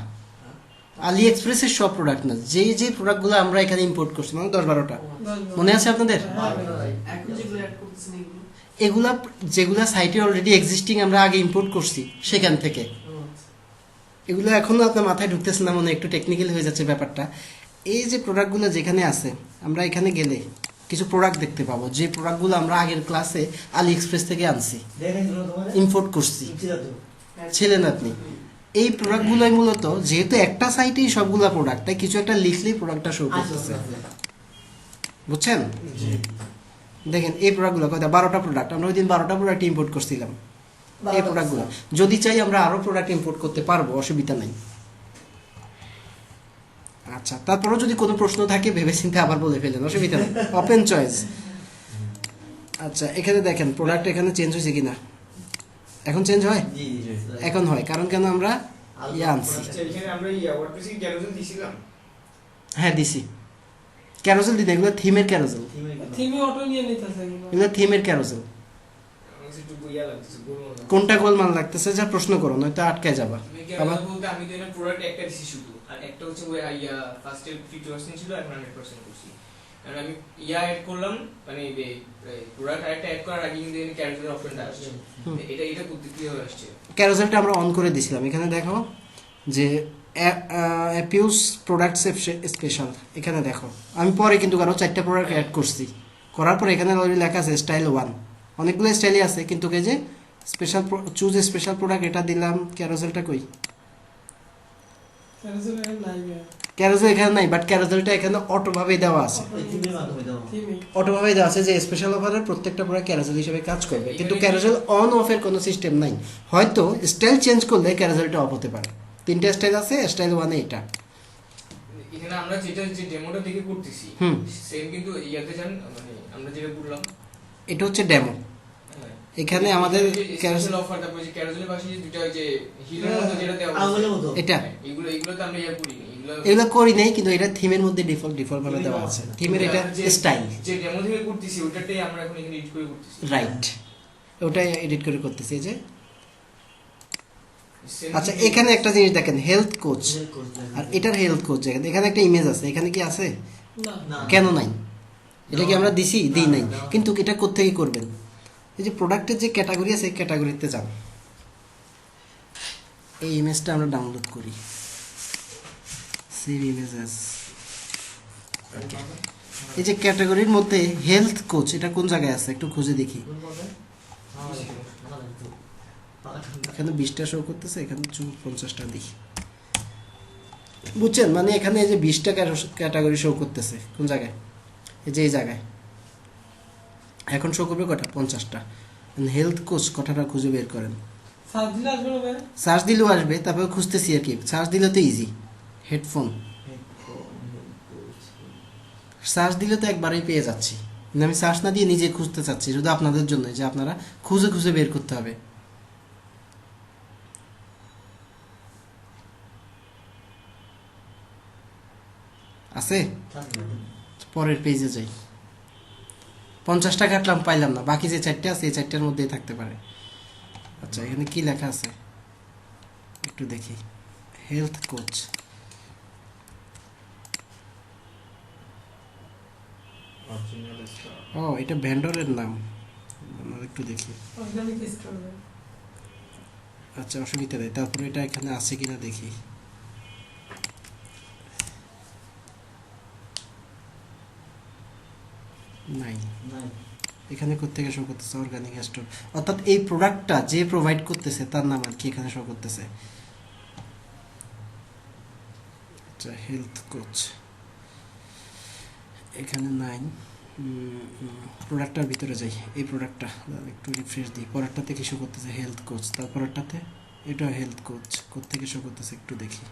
আলি এক্সপ্রেসের সব প্রোডাক্ট না, যে যে প্রোডাক্টগুলো আমরা এখানে ইম্পোর্ট করছি মানে 10-12টা, মনে আছে আপনাদের? এখন যেগুলো অ্যাড করতেছেন এগুলো এগুলা যেগুলা সাইটে অলরেডি এক্সিস্টিং আমরা আগে ইম্পোর্ট করছি সেখান থেকে, এগুলো এখনো আপনার মাথায় ঢুকতেছে না, মনে হয় একটু টেকনিক্যাল হয়ে যাচ্ছে ব্যাপারটা। এই যে প্রোডাক্টগুলো যেখানে আছে, আমরা এখানে গেলে কিছু প্রোডাক্ট দেখতে পাবো, যে প্রোডাক্টগুলো আমরা আগের ক্লাসে আলি এক্সপ্রেস থেকে আনছি, দেখেন তোমাদের ইম্পোর্ট করছি, ছিল তো ছিলেন আপনি। এই প্রোডাক্টগুলোই মূলত, যেহেতু একটা সাইটেই সবগুলা প্রোডাক্ট, তাই কিছু একটা লিখলেই প্রোডাক্টটা শো করতেছে, বুঝছেন? দেখেন এই প্রোডাক্টগুলো কয়টা, 12টা প্রোডাক্ট, আমরা ওই দিন 12টা প্রোডাক্ট ইম্পোর্ট করছিলাম। এই প্রোডাক্টগুলো যদি চাই আমরা আরো প্রোডাক্ট ইম্পোর্ট করতে পারবো, অসুবিধা নাই। আচ্ছা তারপরেও যদি কোনো প্রশ্ন থাকে ভেবে চিন্তে আবার বলে ফেলেন, অসুবিধা নেই, ওপেন চয়েস। আচ্ছা এখানে দেখেন প্রোডাক্ট এখানে চেঞ্জ হয়েছে কিনা, এখন চেঞ্জ হয়, জি জি এখন হয়, কারণ কেন আমরা ইয়ে আনছি। আচ্ছা এখানে আমরা ওয়ার্ডপ্রেসে ক্যারোজেল দিছিলাম। হ্যাঁ দিছি, ক্যারোসেল দিতে, এগুলো থিমের ক্যারোসেল, থিমে অটো নিয়ে নিতেছে এগুলো। এগুলো থিমের ক্যারোসেল। আমার একটু ইয়া লাগতেছে গোলমাল। কোনটা গোলমাল লাগতেছে যা প্রশ্ন করো, নয়তো আটকায় যাবা। আমি আবার ক্যারোজেল বলতে আমি তো এখানে প্রোডাক্ট একটা দিছি শুধু, আর একটা হচ্ছে ওই ফার্স্ট এর 50% ছিল, এখন 100% করছি। কারণ আমি অ্যাড করলাম, মানে প্রোডাক্ট আরেকটা অ্যাড করার আগে কিন্তু এখানে ক্যারোজেলের অপশনটা আসছে। এটা করতে কিভাবে আসছে? ক্যারোসেলটা আমরা অন করে দিছিলাম, এখানে দেখো যে অ্যাপিউস প্রোডাক্টস স্পেশাল, এখানে দেখো আমি পরে কিন্তু আরও 4টা প্রোডাক্ট অ্যাড করছি, করার পরে এখানে অলরেডি লেখা আছে স্টাইল 1, অনেকগুলো স্টাইলই আছে, কিন্তু এই যে স্পেশাল চুজ স্পেশাল প্রোডাক্ট এটা দিলাম। ক্যারোসেলটা কই, ক্যারোসেল এর নাই ভাই, ক্যারোসেল এখানে নাই, বাট ক্যারোসেলটা এখানে অটোভাবেই দেওয়া আছে, ওই থিমের মাধ্যমে দাও থিমে অটোভাবেই দেওয়া আছে যে স্পেশাল অফারের প্রত্যেকটা প্রোডাক্ট ক্যারোসেল হিসেবে কাজ করবে, কিন্তু ক্যারোসেল অন অফের কোনো সিস্টেম নাই। হয়তো স্টাইল চেঞ্জ করলে ক্যারোসেলটা অফ হতে পারে। 3টা স্টাইল আছে, স্টাইল 1 এটা। এখানে আমরা যেটা যে ডেমোটা দেখে করতেছি হুম। সেম কিন্তু ইয়াতে যান, মানে আমরা যেটা বললাম এটা হচ্ছে ডেমো। এখানে আমাদের ক্যারোসেল অফার, তারপর যে ক্যারোসেলের পাশে যে দুটো ওই যে হিলের মতো যেটা দেওয়া আঙুলের মতো এটা এগুলো তো আমরা ইয়া করিনি, এগুলো করি নাই, কিন্তু এটা থিমের মধ্যে ডিফল্ট ভাবে দেওয়া আছে। থিমের এটা স্টাইল, যে ডেমো থেকে করতেছি ওটাটাই আমরা এখন এখানে এডিট করে করতেছি। রাইট, ওটাই এডিট করে করতেছি। এই যে Same আচ্ছা thing- এখানে একটা জিনিস দেখেন, হেলথ কোচ, করতে আর এটার হেলথ কোচ দেখেন, এখানে একটা ইমেজ আছে, এখানে কি আছে? না না কেন নাই? এটা কি আমরা দিছি? দিই না, নাই। না। কিন্তু এটা কোত্থেকে করবেন? এই যে প্রোডাক্টের যে ক্যাটাগরি আছে, এই ক্যাটাগরিতে যান, এই ইমেজটা আমরা ডাউনলোড করি, সেভ ইমেজেস। এই যে ক্যাটাগরির মধ্যে হেলথ কোচ, এটা কোন জায়গায় আছে একটু খুঁজে দেখি। এখানে 20টা শো করতেছে, এখানে 50টা দিই, বুঝছেন? মানে এখানে এই যে 20টা ক্যাটাগরি শো করতেছে, কোন জায়গায়? এই যে এই জায়গায়। এখন শো করবে কটা? 50টা। হেলথ কোচ কথাটা খুঁজে বের করেন, সার্চ দিলে আসবে না ভাই? সার্চ দিলেও আসবে, তারপরে খুঁজতেছি আর কি। সার্চ দিলে তো ইজি, হেডফোন সার্চ দিলে তো একবারেই পেয়ে যাচ্ছি, কিন্তু আমি সার্চ না দিয়ে নিজে খুঁজতে চাচ্ছি, শুধু আপনাদের জন্য, যে আপনারা খুঁজে খুঁজে বের করতে হবে। আছে? পরের পেজে যাই, 50টা কাটলাম, পাইলাম না, বাকি যে 4টে আছে এই 4টার মধ্যেই থাকতে পারে। আচ্ছা এখানে কি লেখা আছে একটু দেখি, হেলথ কোচ। ও এটা ভেন্ডরের নাম, আমরা একটু দেখি। অর্গানিক স্টোরে আচ্ছা অসুবিধা নেই, তারপরে এটা এখানে আছে কিনা দেখি। নাই, নাই এখানে কোত্থেকে শো করতেছে অর্গানিক স্টোর, অর্থাৎ এই প্রোডাক্টটা যে প্রোভাইড করতেছে তার নাম আর কি এখানে শো করতেছে। আচ্ছা হেলথ কোচ এখানে নাই। প্রোডাক্টটার ভিতরে যাই, এই প্রোডাক্টটা একটু রিফ্রেশ দিই। পরেরটাতে কি শো করতেছে হেলথ কোচ, তারপরেরটাতে এটা হেলথ কোচ, কোত্থেকে শো করতেছে একটু দেখি।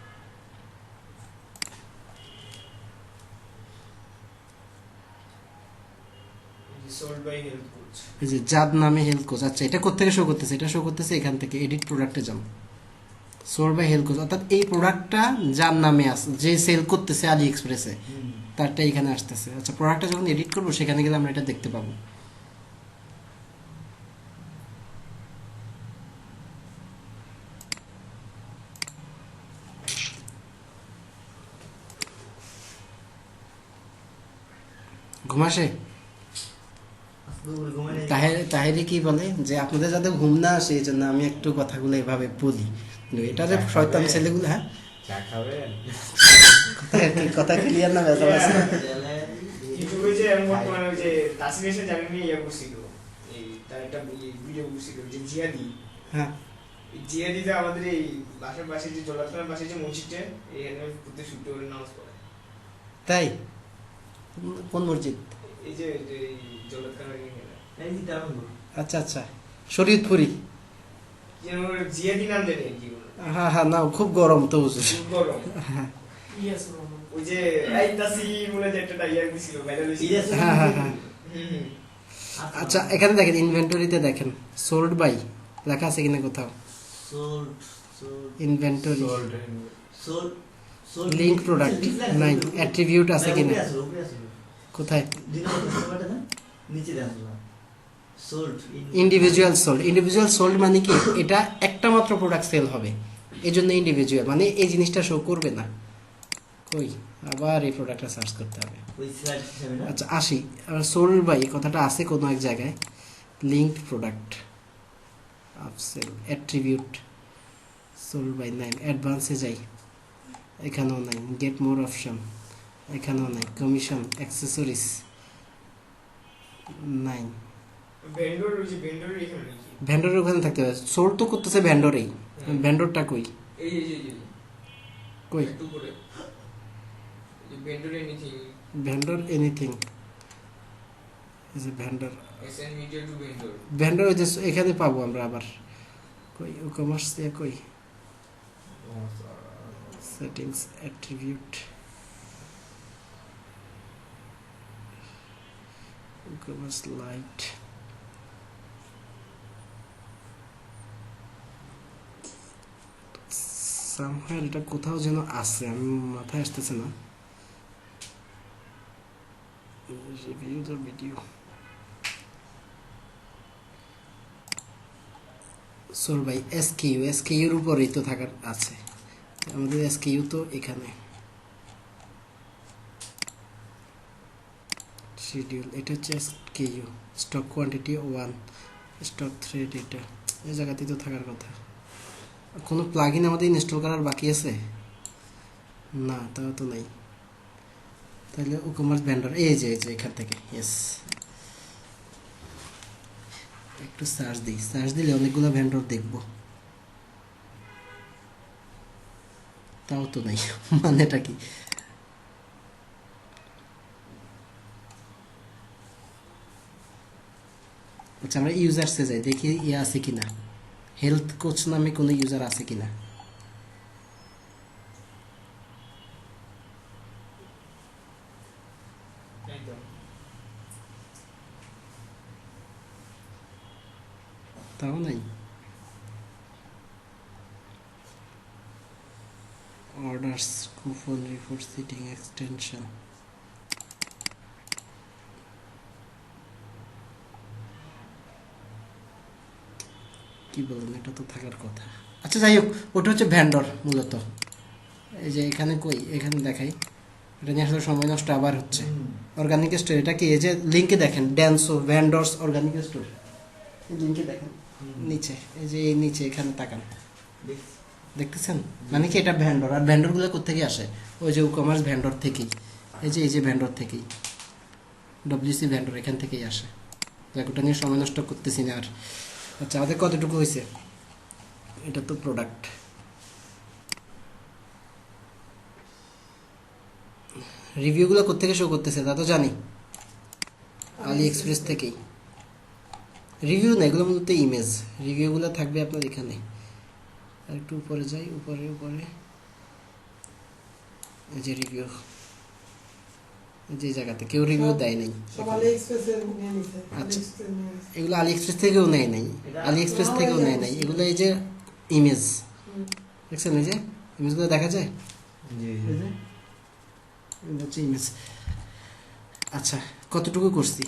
Sold by health coach. এই যে যার নামে হেলথ কোচ, আচ্ছা এটা কোত্থেকে শো করতেছে, এটা শো করতেছে এখান থেকে এডিট প্রোডাক্টে যান, সোল্ড বাই হেলথ কোচ, অর্থাৎ এই প্রোডাক্টটা যার নামে আছে যে সেল করতেছে আলি এক্সপ্রেসে তারটা এখানে আসতেছে। আচ্ছা প্রোডাক্টটা যখন এডিট করবো সেখানে গেলে আমরা এটা দেখতে পাবো। ঘুমাসে ঘুমাই তাহেরি কি বলে যে আপনাদের যাতে ঘুম না আসে এই জন্য আমি একটু কথাগুলো এভাবে বলি, কিন্তু এটা যে শয়তান ছেলেগুলো, হ্যাঁ চা খাবেন? কথা ক্লিয়ার না ব্যাপার আছে। ইউটিউবে যে এমন বর্তমানে ওই যে তাসির এসে জানি নিয়ে ইয়ে করছিল, এই তার একটা ভিডিও করছিল যে জিয়াদি, হ্যাঁ এই জিয়াদিতে আমাদের এই বাসার পাশে যে জলাতলার পাশে যে মসজিদটা এখানে প্রত্যেক শুক্রবারে নামাজ পড়ে। তাই কোন মসজিদ? এই যে জলাতলার এখানে এই যে তেমন আচ্ছা আচ্ছা শরীয়তপুরি, যেন ওর জিয়াদি নাম জানি আর কি ওর। হ্যাঁ হ্যাঁ না খুব গরম তো হুজুর। খুব গরম। হ্যাঁ ইয়েস রহমান ওই যে এই তাসি বলে যে একটা ইয়া দিছিল ভাইরাল হইছিল। ইয়েস হ্যাঁ হ্যাঁ হ্যাঁ। হুম। আচ্ছা এখানে দেখেন ইনভেন্টরিতে দেখেন সোল্ড বাই লেখা আছে কিনা কোথাও, sold sold inventory sold sold link product নাই, অ্যাট্রিবিউট আছে কিনা উপরে আছে কোথায়, দিনা কথা না নিচে দেখো sold individual sold. Individual sold মানে কি এটা একটা মাত্র প্রোডাক্ট সেল হবে, এই জন্য ইন্ডিভিজুয়াল মানে এই জিনিসটা শো করবে না। কই আবার এই প্রোডাক্টটা সার্চ করতে হবে। ওই স্লাইড হিসাবে না আচ্ছা আসি, আর সোল্ড বাই কথাটা আছে কোনো এক জায়গায়, linked product upsell attribute sold by নাই, অ্যাডভান্সে যাই এখানেও নাই, গেট মোর অপশন এখানেও নাই, কমিশন অ্যাক্সেসরিজ নাই, ভেন্ডর ওই যে ভেন্ডরের এখানে নাকি? ভেন্ডরের ওখানে থাকতে হবে, সোল্ড তো করতেছে ভেন্ডরেই, ভেন্ডরটা কই এই যে কই একটু করে এই ভেন্ডর এনিথিং ভেন্ডর এনিথিং, এই যে vendor SN media to vendor. Vendor ওই যে এখানে পাবো আমরা আবার, কই ই কমার্স দিয়ে কই settings attribute e commerce light, সামহার এটা কোথাও যেন আছে, আমি মাথায় আসতেছে না। রিভিউ দ্য ভিডিও সোর ভাই এসকিউর উপরেই তো থাকার আছে, আমাদের এসকিউ তো এখানে শিডিউল, এটা হচ্ছে SQ, stock quantity 1, stock thread, এটা এই জায়গাতেই তো থাকার কথা। কোনো প্লাগইন আমাদের ইনস্টল করার বাকি আছে না, তাও তো নাই। তাহলে ই কমার্স ভেন্ডর এই যে এখান থেকে, ইয়েস একটু সার্চ দিই, সার্চ দিলে অনেকগুলো ভেন্ডর দেখবো, তাও তো নাই মানেটা কি। আচ্ছা আমরা ইউজার্সে যাই দেখি ইয়ে আছে কিনা, হেলথ কোচ নামে কোনো ইউজার আছে কিনা। একদম তাও নাই। Orders, coupon, report, setting, extension, কি বলেন এটা তো থাকার কথা। আচ্ছা যাই হোক ওটা হচ্ছে ভেন্ডর মূলত, এই যে এখানে কই এখানে দেখাই, এটা নিয়ে আসলে সময় নষ্ট আবার হচ্ছে। অর্গানিক স্টোর এটা কি, এই যে লিঙ্কে দেখেন ড্যান্সো ভেন্ডরস অর্গানিক স্টোর, লিংকে দেখেন নিচে, এই যে এই নিচে এখানে তাকান, দেখছি। দেখতেছেন? মানে কি এটা ভ্যান্ডর, আর ভ্যান্ডরগুলো কোত্থেকে আসে? ওই যে ই-কমার্স ভ্যান্ডর থেকেই, এই যে ভ্যান্ডর থেকেই, ডব্লিউসি ভ্যান্ডর এখান থেকেই আসে। দেখ ওটা নিয়ে সময় নষ্ট করতেছি না আর। আচ্ছা আমাদের কতটুকু হয়েছে? এটা তো প্রোডাক্ট, রিভিউগুলো কোত্থেকে শো করতেছে তা তো জানি, আলি এক্সপ্রেস থেকেই। রিভিউ না, এগুলো মূলত ইমেজ, রিভিউগুলো থাকবে আপনার এখানে। আর একটু উপরে যাই, উপরে এই যে রিভিউ, যে জায়গাতে কেউ রিভিউ দেয় নাই। সব আলি এক্সপ্রেসে নিয়ে নিছে। আচ্ছা। AliExpress নিয়ে নিছে। এগুলো আলি এক্সপ্রেস থেকেও নেয় নাই, আলি এক্সপ্রেস থেকেও নেয় নাই, এগুলো এই যে ইমেজ, হুম। দেখছেন এই যে ইমেজগুলো দেখা যায়, জি এই যে এটা হচ্ছে ইমেজ। আচ্ছা কতটুকু করছি,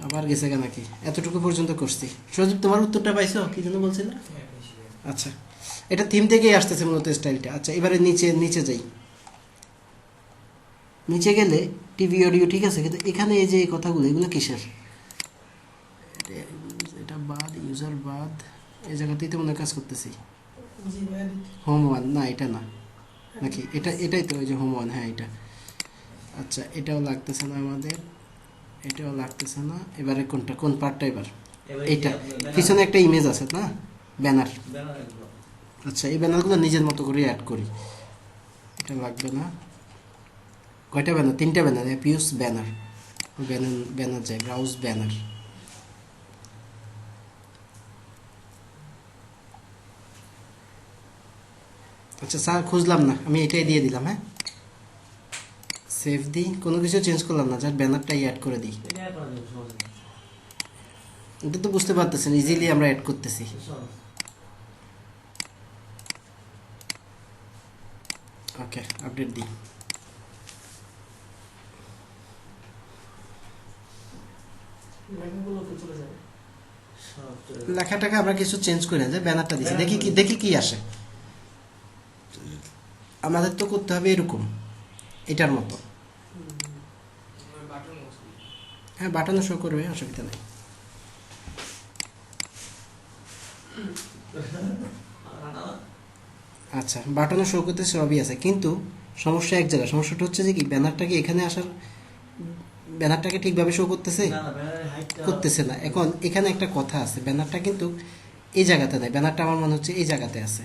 আবার গেছে কেন নাকি? এতটুকু পর্যন্ত করছি। সজীব তোমার উত্তরটা পাইছো, কি জন্য বলছিল? হ্যাঁ, বেশি। আচ্ছা এটা থিম থেকেই আসতেছে মূলত স্টাইলটা। আচ্ছা এবারে নিচে যাই, নিচে গেলে টিভি অডিও ঠিক আছে, কিন্তু এখানে এই যে এই কথাগুলো এগুলো কিসের? এটা বাদ, ইউজার বাদ, এই জায়গাতেই তো মনে হয় কাজ করতেছি। জি ভাই। হোম ওয়ান না, এটা না নাকি? এটাই তো, ওই যে হোম ওয়ান, হ্যাঁ এটা। আচ্ছা এটাও লাগতেছে না আমাদের, এটাও লাগতেছে না। এবারে কোনটা, কোন পার্টটা এবার? এইটা পিছনে একটা ইমেজ আছে না, ব্যানার। আচ্ছা এই ব্যানারগুলো নিজের মতো করে অ্যাড করি, এটা লাগবে না। কয়টা ব্যানার? 3টা ব্যানার, অ্যাপিউস ব্যানার, ব্যানার যায়, ব্রাউজ ব্যানার। আচ্ছা স্যার খুঁজলাম না, আমি এটাই দিয়ে দিলাম। হ্যাঁ সেভ দিই, কোনো কিছু চেঞ্জ করলাম না, জাস্ট ব্যানারটাই অ্যাড করে দিই। এটা করা যাবে, সহজ না। এটা তো বুঝতে পারতেছেন, ইজিলি আমরা অ্যাড করতেছি। সহজ। ওকে আপডেট দিই। লেখাগুলো তো চলে যাবে। সব চলে যাবে। লেখাটাকে আমরা কিছু চেঞ্জ করে যে ব্যানারটা দিচ্ছি, দেখি কি আসে। আমাদের তো করতে হবে এরকম, এটার মতো। বাটন মস্তি। হ্যাঁ বাটনও শো করবে, অসুবিধা নেই। আচ্ছা বাটনও শো করতে সবই আছে, কিন্তু সমস্যা এক জায়গায়। সমস্যাটা হচ্ছে যে কি, ব্যানারটাকে এখানে আসার, ব্যানারটাকে ঠিকভাবে শো করতেছে, না, না, ব্যানারের হাইটটা করতেছে না। এখন এখানে একটা কথা আছে, ব্যানারটা কিন্তু এই জায়গাতে নেই, ব্যানারটা আমার মনে হচ্ছে এই জায়গাতে আছে।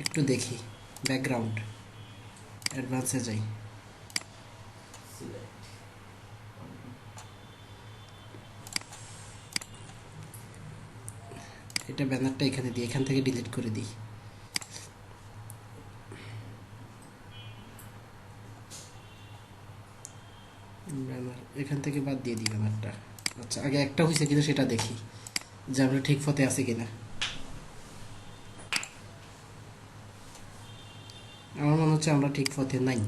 একটু দেখি, ব্যাকগ্রাউন্ড অ্যাডভান্সে যাই, এটা ব্যানারটা এখানে দিই, এখান থেকে ডিলিট করে দিই। ব্যানার এখান থেকে বাদ দিয়ে দিই ব্যানারটা। আচ্ছা আগে একটা হয়েছে কিনা সেটা দেখি, যে আমরা ঠিক পথে আছি কিনা। আমার মনে হচ্ছে আমরা ঠিক পথে নাই।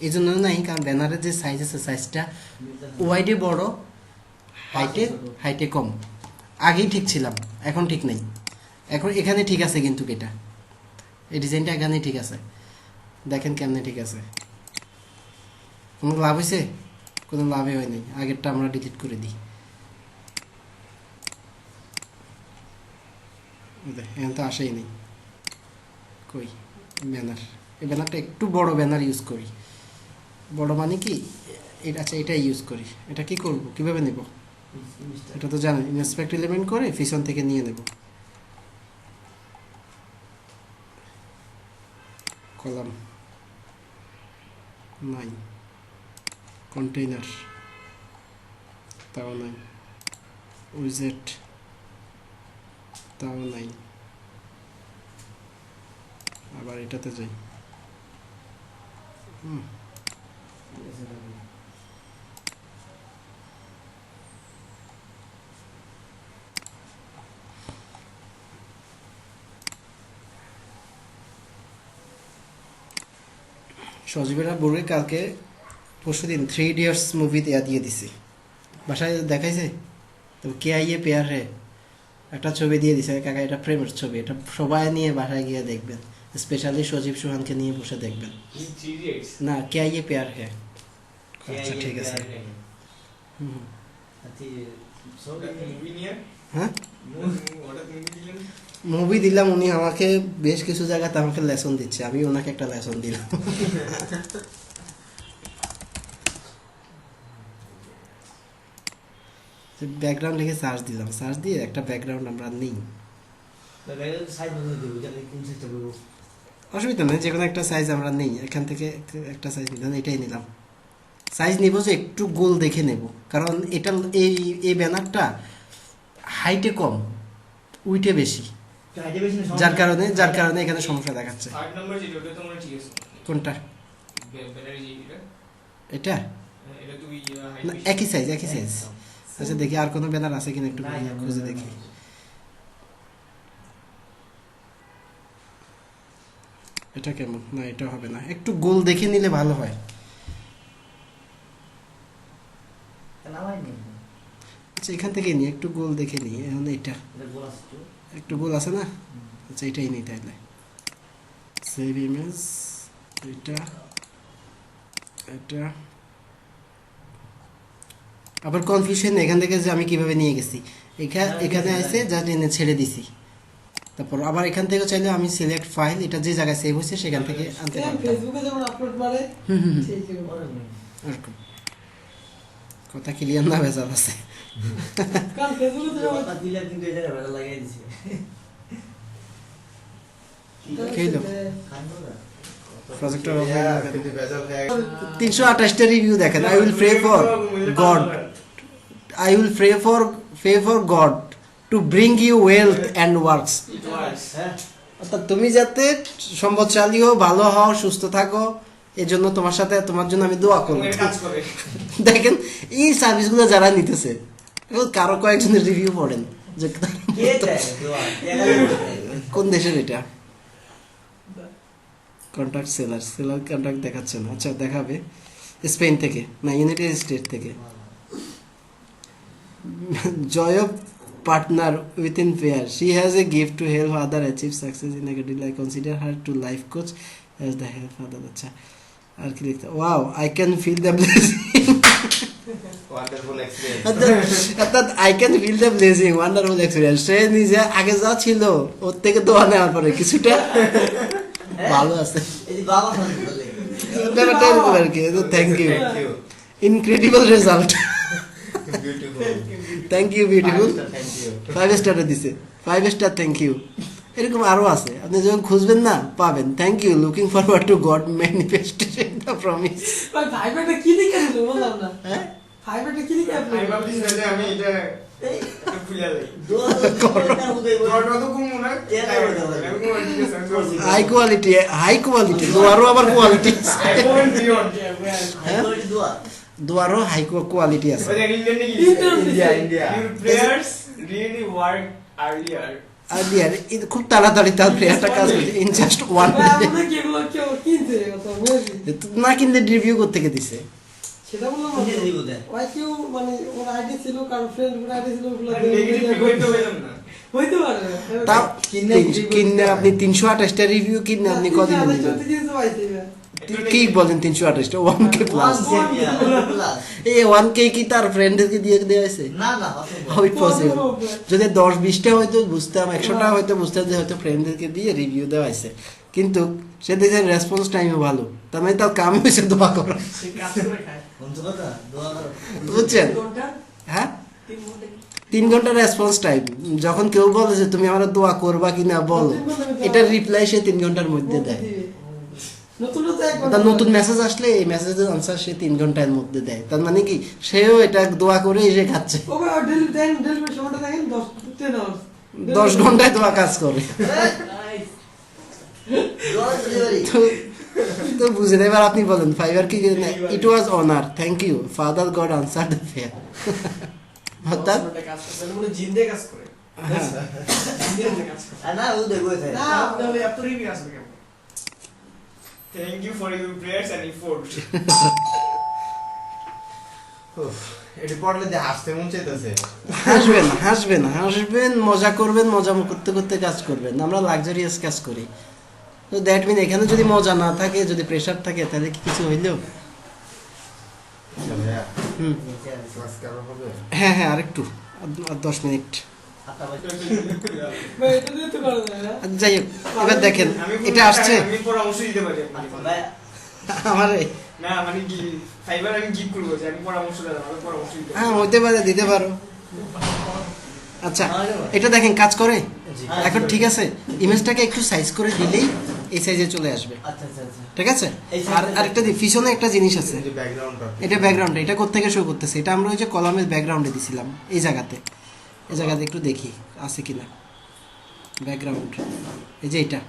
এই জন্য নাই, কারণ ব্যানারের যে সাইজ আছে, সাইজটা ওয়াইডে বড়, হাইটে কম। আগেই ঠিক ছিলাম, এখন ঠিক নেই। এখন এখানে ঠিক আছে, কিন্তু এটা এই ডিজাইনটা এখানে ঠিক আছে। দেখেন কেমনে ঠিক আছে। কোনো লাভ হয়েছে? কোনো লাভই হয়নি। আগেরটা আমরা ডিলিট করে দিই। এখন তো আসেই নেই, কই ব্যানার? এই ব্যানারটা একটু বড় ব্যানার ইউজ করি। বড় মানে কি, আচ্ছা এটাই ইউজ করি। এটা কি করব, কিভাবে নেব? এটা তো জানেন, ইনস্পেক্ট এলিমেন্ট করে পিছন থেকে নিয়ে নেব। কলাম নাই, কন্টেইনার তাও নাই, উইজেট তাও নাই। আবার এটাতে যাই, সজীবেরা বউকে কালকে পরশুদিন 3 ইডিয়টস মুভি দিয়ে দিছি, বাসায় দেখাইছে তো। কে আইয়ে পেয়ার হে একটা ছবি দিয়ে দিছে, কাকা এটা প্রেমের ছবি, এটা সবাই নিয়ে বাসায় গিয়ে দেখবেন, স্পেশালি সজীব সুহানকে নিয়ে বসে দেখবেন। না কে আইয়ে পেয়ার হে। আচ্ছা ঠিক আছে। হুম আচ্ছা মুভি নিয়ে হ্যাঁ হঠাৎ মুভি দিলেন। মুভি দিলাম, উনি আমাকে বেশ কিছু জায়গাতে আমাকে লেসন দিচ্ছে, আমি ওনাকে একটা লেসন দিলাম। ব্যাকগ্রাউন্ড লিখে সার্চ দিলাম, সার্চ দিয়ে একটা ব্যাকগ্রাউন্ড আমরা নিই, সাইজ বন্ধ দেবো জানি কোন সাইজটা করবো। অসুবিধা নেই, যে কোনো একটা সাইজ আমরা নিই, এখান থেকে একটা সাইজ নিলাম, এটাই নিলাম। সাইজ নিব যে একটু গোল দেখে নেব, কারণ এটা এই ব্যানারটা হাইটে কম, উইটে বেশি, হাইটে বেশি না, যার কারণে এখানে সমস্যা দেখাচ্ছে। 8 নম্বর যেটা ওটা তো মনে হয় ঠিক আছে। কোনটা? ব্যানারে যেটা এটা এটা তো না, একই সাইজ। আচ্ছা দেখি আর কোনো ব্যানার আছে কিনা একটু খুঁজে দেখি। এটা কেমন? না এটা হবে না, একটু গোল দেখে নিলে ভালো হয়। নামাই নেই, আচ্ছা এখান থেকে নিই, একটু গোল দেখে নিই। এখন এটা এটা গোল আছে তো। একটু গোল আছে না? আচ্ছা এটাই নিই তাহলে। সেভ ইমেজ, এটা আবার কনফিউশন এখান থেকে যে আমি কিভাবে নিয়ে গেছি, এখানে আছে যা টেনে ছেড়ে দিছি, তারপর আবার এখান থেকে চাইলে আমি সিলেক্ট ফাইল, এটা যে জায়গায় সেভ হয়েছে সেখান থেকে আনতে পারতাম। ফেসবুকে যেমন আপলোড মারে সেই যেমন। এরকম কথা ক্লিয়ার না, ভেজাল আছে। কারণ ফেসবুকে তো যেমন কথা দিলে কিন্তু এটা ভালো লাগাই দিছে। খেলো খাইলো না। প্রজেক্টর কিন্তু বেজাল হয়ে 328টা রিভিউ দেখেন। I will pray for God to bring you wealth and works. It works. হ্যাঁ অর্থাৎ তুমি যাতে সম্পদশালী হও, ভালো হও, সুস্থ থাকো, এই জন্য তোমার জন্য আমি দোয়া করব। কাজ করে। দেখেন এই সার্ভিসগুলো যারা নিতেছে, কারো কয়েকজনের রিভিউ পড়েন যে কে দেয় দোয়া কোন দেশের এটা। কন্ট্রাক্ট সেলার কন্ট্রাক্ট দেখাচ্ছে না, আচ্ছা দেখাবে স্পেন থেকে, না ইউনাইটেড স্টেট থেকে। জয় partner within fair, she has a gift to help other achieve success in a career. I consider her to life coach as the help other. আচ্ছা আর কি লিখতে, wow I can feel the blessing. Wonderful experience. অর্থাৎ I can feel the blessing, wonderful experience। সে নিজে আগে যা ছিল ওর থেকে দোয়া নেওয়ার পরে কিছুটা ভালো আছে। এই যে বাবা ফোন করলে ব্যাপারটা এরকম আর কি। Thank you, incredible result, thank you beautiful. 5 স্টারে দিছে, 5 স্টার, থ্যাংক ইউ। এরকম আরো আছে, আপনি যখন খুঁজবেন না পাবেন। Thank you, looking forward to God manifestation the promise. ভাই ভাইবারটা কি লিখে দিল বললাম না। হ্যাঁ ভাইবারটা কি লিখে আপনি? আমি ভাবছি যে আমি এটা খুলে লই। দোয়া তো তার মধ্যে তোরটা তো কম না। এটা করে দাও। আমি কোন ঠিক আছে। হাই কোয়ালিটি দোয়ারও আবার কোয়ালিটি, I want beyond. হাইকোয়ালিটি দোয়া দোয়ারও হাই কোয়ালিটি আছে। But in Indian India. Your prayers really work earlier. আর দিয়ে খুব তাড়াতাড়ি তার প্লেয়ারটা কাজ করছে ইন জাস্ট ওয়ান ভাই আমরা কি এগুলো কেউ কিনতে কথা বুঝলি? না কিনলে রিভিউ করতে দিছে। সেটা বললাম না। কিনে দিব দেয়। ওই কেউ মানে ওর আইডি ছিল, কারো ফ্রেন্ড ওর আইডি ছিল, ওগুলো Negative review তো হইলাম না। হইতে পারে। তাও কিনে- কিনলে আপনি 328টা রিভিউ কিনলে আপনি কদিন নেবেন? কি বলেন 328টা 1k প্লাস? প্লাস এই 1k কি তার ফ্রেন্ডদেরকে দিয়ে দেওয়া হয়েছে? না না হাউ ইট পসিবল? যদি 10-20টা হয়তো বুঝতাম, 100টা হয়তো বুঝতাম যে হয়তো ফ্রেন্ডদেরকে দিয়ে রিভিউ দেওয়া হয়েছে, কিন্তু সে দেখছেন রেসপন্স টাইমও ভালো, তার মানে তার কাম হয়েছে দোয়া করা। কোন কথা দোয়া করো বুঝছেন? হ্যাঁ 3 ঘন্টা রেসপন্স টাইম। যখন কেউ বলে যে তুমি আমার দোয়া করবা কিনা বলো, এটার রিপ্লাই সে 3 ঘন্টার মধ্যে দেয়। তার নতুন মেসেজ আসলে এই মেসেজের আনসার সে 3 ঘন্টার মধ্যে দেয়। তার মানে কি সেও এটা দোয়া করে এসে খাচ্ছে। 10 ঘন্টায় দোয়া কাজ করে। দোয়া ডেলিভারি তো বুঝে এবার আপনি বলেন ফাইবার কি? It was honour, thank you father God answer the prayer. অর্থাৎ কাজ করে মানে জিন্দে কাজ করে। হ্যাঁ জিন্দে কাজ করে। না ও দেখো তাই না তাহলে এত রিভিউ আসবে কেন? Thank you for your prayers and effort. এটা পড়লে যে হাসতে মন চাইতেছে। হাসবেন, মজা করবেন, মজা করতে করতে কাজ করবেন। আমরা লাক্সারিয়াস কাজ করি, তো দ্যাট মিন এখানে যদি মজা না থাকে, যদি প্রেশার থাকে, তাহলে কি কিছু হইলেও আচ্ছা ভাইয়া, হুম ক্লাস কেমন হবে? হ্যাঁ আরেকটু আর 10 মিনিট। আটটা বাজে। ভাই এটা দিয়ে তো করা যায় না। আচ্ছা, যাই হোক, এবার দেখেন আমি এটা আসছে আমি পরামর্শ দিতে পারি আপনাকে। আচ্ছা, ভাই, আমার না মানে কি ফাইবার আমি গিভ করবো যে আমি পরামর্শ দিলাম, আমি পরামর্শ দিতে পারি। হ্যাঁ হতে পারে, দিতে পারো। আচ্ছা, এটা দেখেন কাজ করে জি। এখন, ঠিক আছে। ইমেজটাকে একটু সাইজ করে দিলেই এই সাইজে চলে আসবে, আচ্ছা আচ্ছা আচ্ছা। ঠিক আছে। এই আর size-টা আরেকটা পিছনে একটা জিনিস আছে, যে ব্যাকগ্রাউন্ডটা এটা ব্যাকগ্রাউন্ড, এটা কোত্থেকে শো করতেছে, এটা আমরা ওই যে কলামের ব্যাকগ্রাউন্ডে দিছিলাম, এই জায়গাতে একটু দেখি আছে কিনা ব্যাকগ্রাউন্ড। এই যে এটা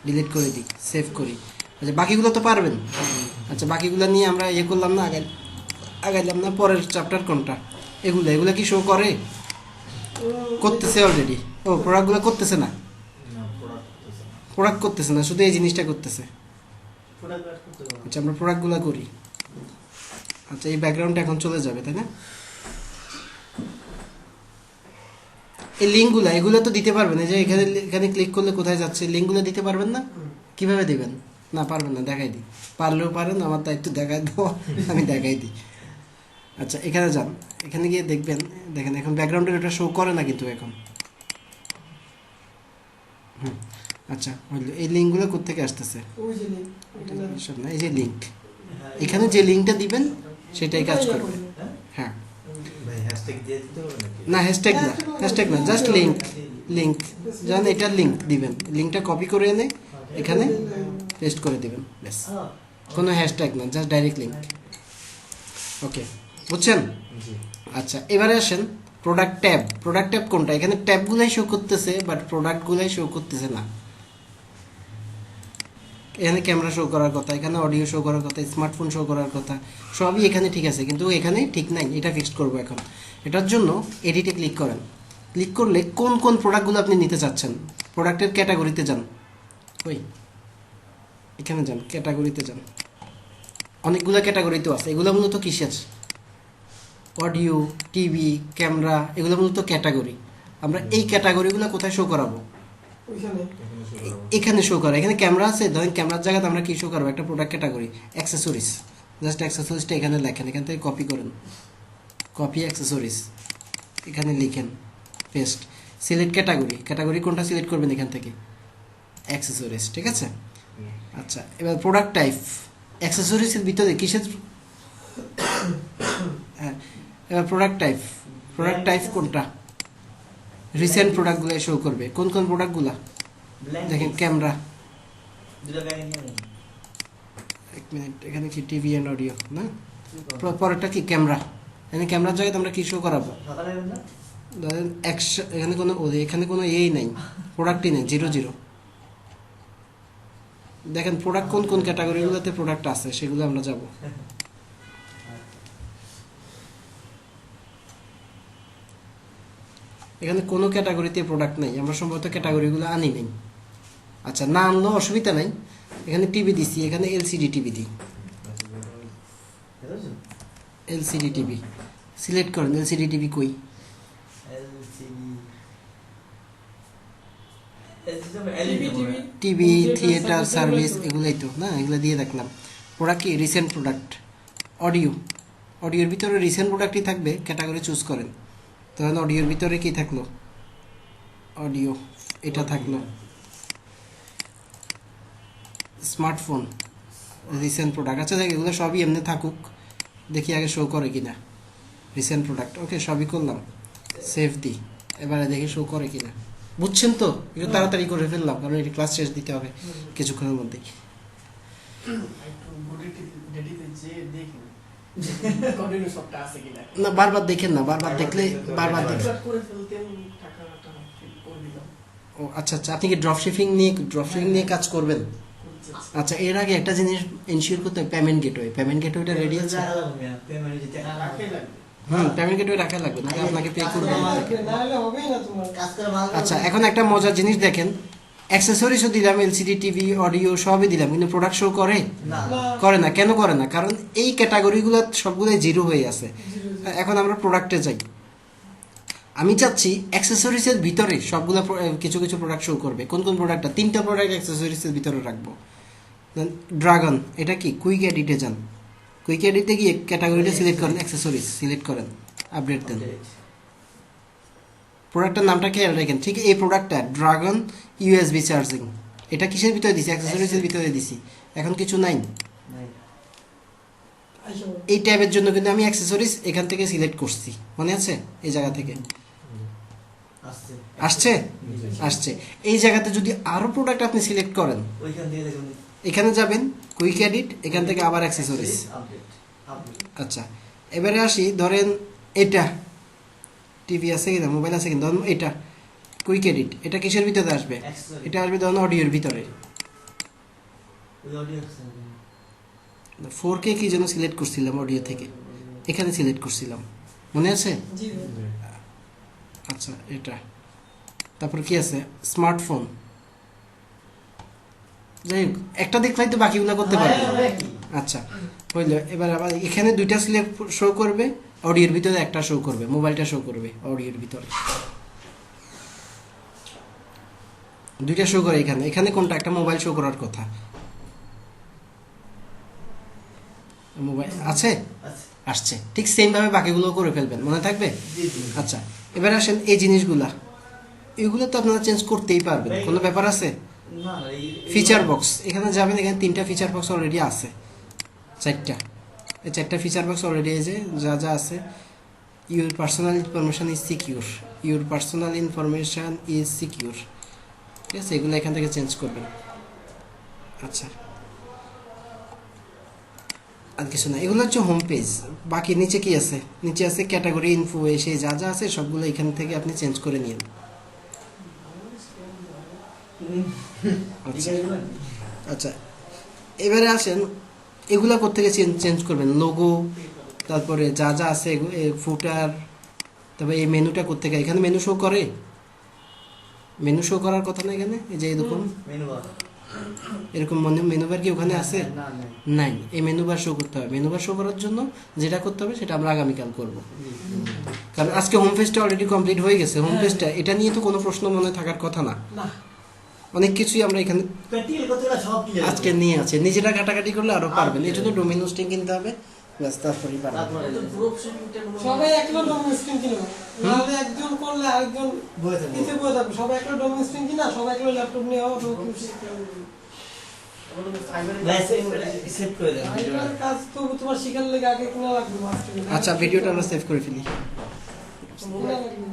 ডিলিট করে দিই, সেভ করি। আচ্ছা, বাকিগুলো তো পারবেন। আচ্ছা, বাকিগুলো নিয়ে আমরা ইয়ে করলাম না, আগাইলাম না। পরের চ্যাপ্টার কোনটা? এগুলো কি শো করে? করতেছে অলরেডি। ও, প্রোডাক্টগুলো করতেছে না, প্রোডাক্ট করতেছে না, শুধু এই জিনিসটা করতেছে। প্রোডাক্ট কাট করতে পারবো। আচ্ছা, আমরা প্রোডাক্টগুলো করি। আচ্ছা, এই ব্যাকগ্রাউন্ডটা এখন চলে যাবে, তাই না? এই লিঙ্কগুলো, এগুলো তো দিতে পারবেন। এই যে এখানে ক্লিক করলে কোথায় যাচ্ছে, লিঙ্কগুলো দিতে পারবেন না? কিভাবে দিবেন? না, পারবেন না, দেখাই দিই। পারলেও পারেন, আমার দায়িত্ব দেখাই দেবো, আমি দেখাই দিই। আচ্ছা, এখানে যান, এখানে গিয়ে দেখবেন, দেখেন এখন ব্যাকগ্রাউন্ডের ওটা শো করে না কিন্তু এখন। আচ্ছা, এই লিঙ্কগুলো কোত্থেকে আসতেছে? ওই যে link, ওখানে সব না, এই যে লিঙ্ক, হ্যাঁ, এখানে যে লিঙ্কটা দিবেন সেটাই কাজ ওটাই করবে। করবে। হ্যাঁ, ভাই হ্যাশট্যাগ দিয়ে দিতে হবে নাকি? না হ্যাশট্যাগ না, জাস্ট লিঙ্ক জান, এটা লিঙ্ক দিবেন, লিঙ্কটা কপি করে এনে এখানে পেস্ট করে দিবেন, ব্যাস। হ্যাঁ, কোনো হ্যাশট্যাগ না, জাস্ট ডাইরেক্ট লিঙ্ক। ওকে, বুঝছেন? জি। আচ্ছা, এবারে আসেন প্রোডাক্ট ট্যাব কোনটা? এখানে ট্যাবগুলাই শো করতেছে, বাট প্রোডাক্টগুলাই শো করতেছে না। এখানে ক্যামেরা শো করার কথা, এখানে অডিও শো করার কথা, স্মার্টফোন শো করার কথা, সবই এখানে ঠিক আছে, কিন্তু এখানে ঠিক নাই। এটা ফিক্সড করবো এখন। এটার জন্য এডিটে ক্লিক করেন। ক্লিক করলে কোন কোন প্রোডাক্টগুলো আপনি নিতে চাচ্ছেন, প্রোডাক্টের ক্যাটাগরিতে যান। ওই এখানে যান, ক্যাটাগরিতে যান। অনেকগুলো ক্যাটাগরিতেও আছে, এগুলো মূলত কিসের? অডিও, টিভি, ক্যামেরা, এগুলো মূলত ক্যাটাগরি। আমরা এই ক্যাটাগরিগুলো কোথায় শো করাবো? ওইখানে এখানে শো করে। এখানে ক্যামেরা আছে, ধরেন ক্যামেরার জায়গাতে আমরা কি শো করবো? একটা প্রোডাক্ট ক্যাটাগরি অ্যাক্সেসরিজ, জাস্ট অ্যাক্সেসরিজটা এখানে লেখেন, এখান থেকে কপি করেন, কপি অ্যাক্সেসরিজ, এখানে লিখেন, পেস্ট। সিলেক্ট ক্যাটাগরি কোনটা সিলেক্ট করবেন? এখান থেকে অ্যাক্সেসরিজ, ঠিক আছে। আচ্ছা, এবার প্রোডাক্ট টাইপ, অ্যাক্সেসরিজের ভিতরে কিসের? হ্যাঁ, এবার প্রোডাক্ট টাইপ কোনটা? রিসেন্ট প্রোডাক্টগুলো শো করবে। কোন কোন প্রোডাক্টগুলো? blank দেখেন, text, ক্যামেরা, দুটো ব্যাগ নিয়ে নেন। এক মিনিট, এখানে কি টিভি অ্যান্ড অডিও না? পরেরটা কি? ক্যামেরা। এখানে ক্যামেরার জায়গায় আমরা কি শো করাবো? ফাঁকা লাগবে না? ধরেন এখানে কোনো এই নাই, প্রোডাক্টই নেই, 0 দেখেন প্রোডাক্ট কোন কোন ক্যাটাগরিগুলোতে প্রোডাক্ট আছে সেগুলো আমরা যাব। এখানে কোনো ক্যাটাগরিতে প্রোডাক্ট নেই, আমরা সম্ভবত ক্যাটাগরিগুলো আনি নাই। আচ্ছা, না আনলেও অসুবিধা নাই। এখানে টিভি দিছি, এখানে এলসিডি টিভি দিই, বুঝতে পারছেন? এলসিডি টিভি সিলেক্ট করেন। এলসিডি টিভি কই? LCD টিভি, থিয়েটার, সার্ভিস, এগুলোই তো না, এগুলো দিয়ে দেখলাম। প্রোডাক্ট কি? Recent product. অডিওর ভিতরে রিসেন্ট প্রোডাক্টই থাকবে, ক্যাটাগরি চুজ করেন। ধরেন অডিওর ভিতরে কি থাকলো? অডিও, এটা থাকলো। Smartphone, recent product. আচ্ছা, দেখ এগুলো সবই এমনি থাকুক, দেখি আগে শো করে কিনা রিসেন্ট প্রোডাক্ট। ওকে, সবই করলাম, সেভ দিই। এবারে দেখি শো করে কিনা। বুঝছেন তো? একটু তাড়াতাড়ি করে ফেললাম, কারণ এটি ক্লাস শেষ দিতে হবে কিছুক্ষণের মধ্যেই। না, বারবার দেখেন না, বারবার দেখলে ও আচ্ছা, আপনি কি ড্রপ শিপিং নিয়ে কাজ করবেন? আচ্ছা, এর আগে একটা জিনিস এনশিওর করতে হবে, পেমেন্ট গেটওয়েটা রেডি আছে? পেমেন্ট গেটওয়ে রাখা লাগবে, নাকি আপনাকে পে করবে। না হলে হবেই না তোমার। আচ্ছা, এখন একটা মজার জিনিস দেখেন, অ্যাক্সেসরিজও দিলাম, এলসিডি টিভি, অডিও সবই দিলাম, কিন্তু প্রোডাক্ট শো করে না। কেন করে না? কারণ এই ক্যাটাগরিগুলো সবগুলোই 0 হয়ে আছে। এখন আমরা প্রোডাক্টে যাই। আমি চাচ্ছি অ্যাক্সেসরিজের ভিতরে সবগুলো কিছু কিছু প্রোডাক্ট শো করবে। কোন কোন প্রোডাক্টটা? 3টা প্রোডাক্ট অ্যাক্সেসরিজের ভিতরে রাখবো। ড্রাগন, এটা কি? কুইক এডিটে যান, কুইক এডিটে গিয়ে ক্যাটাগরিটা সিলেক্ট করেন, অ্যাক্সেসরিজ সিলেক্ট করেন, আপডেট দেন। প্রোডাক্টের নামটা খেয়াল রাখেন। ঠিক এই প্রোডাক্টটা ড্রাগন ইউএসবি চার্জিং, এটা কিসের ভিতরে দিছি? অ্যাক্সেসরিজের ভিতরে দিছি। এখন কিছু নাই। এই ট্যাবের জন্য কিন্তু আমি অ্যাক্সেসরিজ এখান থেকে সিলেক্ট করছি, মনে আছে? এই জায়গা থেকে আসছে আসছে আসছে। এই জায়গাতে যদি আরো প্রোডাক্ট আপনি সিলেক্ট করেন, ওইখান থেকে দেখুন এখানে যাবেন কুইক এডিট, এখান থেকে আবার অ্যাক্সেসরিজ। আপডেট আপডেট আচ্ছা, এবারে আসি, ধরেন এটা টিভি আছে কিনা, মোবাইল আছে কিনা, ধরুন এটা কুইক এডিট, এটা কিসের ভিতরে আসবে? Accessory। এটা আসবে ধরুন অডিওর ভিতরে। ওই অডিও 4K কি যেন সিলেক্ট করছিলাম অডিও থেকে, এখানে সিলেক্ট করছিলাম, মনে আছে? জি ভাই। আচ্ছা, এটা তারপর কি আছে? স্মার্টফোন। যাই হোক, একটা দেখলেই তো বাকিগুলো করতে পারবে। আচ্ছা হইল। এবার আবার এখানে দুইটা সিলেক্ট শো করবে, অডিওর ভিতরে একটা শো করবে, মোবাইলটা শো করবে অডিওর ভিতরে, দুইটা শো করে। এখানে এখানে কোনটা? একটা মোবাইল শো করার কথা। মোবাইল আছে, আচ্ছা আসছে। ঠিক সেম ভাবে বাকিগুলো করে ফেলবেন, মনে থাকবে? জি জি আচ্ছা, এবার আসেন এই জিনিসগুলা, এগুলো তো আপনারা চেঞ্জ করতেই পারবেন, কোনো ব্যাপার আছে? না এই ফিচার বক্স, এখানে যাবেন, এখানে 3টা ফিচার বক্স অলরেডি আছে, 4টা, এই 4টা ফিচার বক্স অলরেডি এই যে যা যা আছে। Your personal information is secure, your personal information is secure, ঠিক আছে? এগুলো এখান থেকে চেঞ্জ করবেন। আচ্ছা, আর কিছু না, এগুলো হচ্ছে হোম পেজ। বাকি নিচে কি আছে? নিচে আছে ক্যাটাগরি, ইনফো, এসে যা যা আছে সবগুলো এখান থেকে আপনি চেঞ্জ করে নিন। আচ্ছা আচ্ছা, এবারে আসেন এগুলা কোত্থেকে চেঞ্জ করবেন? লোগো, তারপরে যা যা আছে, ফুটার, তারপরে এই মেনুটা কোত্থেকে? এখানে মেনু শো করে, মেনু শো করার কথা না এখানে? এই যে এরকম মেনু বার এরকম মেনু বার কি ওখানে আছে? না না নাই। এই মেনু বার শো করতে হবে। মেনু বার শো করার জন্য যেটা করতে হবে সেটা আমরা আগামীকাল করব, কারণ আজকে হোম পেজটা অলরেডি কমপ্লিট হয়ে গেছে। হোম পেজটা এটা নিয়ে তো কোনো প্রশ্ন মনে থাকার কথা না, না অনেক কিছুই আমরা এখানে প্র্যাকটিক্যাল করতে গেলে সব ক্লিয়ার আজকে নিয়ে আছে। নিজেরা কাটাকাটি করলে আরো পারবেন, এই জন্য ডোমেইন হোস্টিং কিনতে হবে, ব্যাস, তারপরেই পারবেন। তারপরে সবাই একলো ডোমেইন স্ট্রিং কিনবে, নাহলে একজন করলে আরেকজন বয়ে থাকবে নিতে বয়ে থাকবে। সবাই একলো ডোমেইন স্ট্রিং কিনা, সবাই একলো ল্যাপটপ নিয়ে সেভ করে দেন ফাইবার কাজ তো তোমার শিখার লেগে আগে কিনা লাগবে মাস্টার। আচ্ছা, ভিডিওটা আমরা সেভ করে ফেলি। কিনা লাগবে।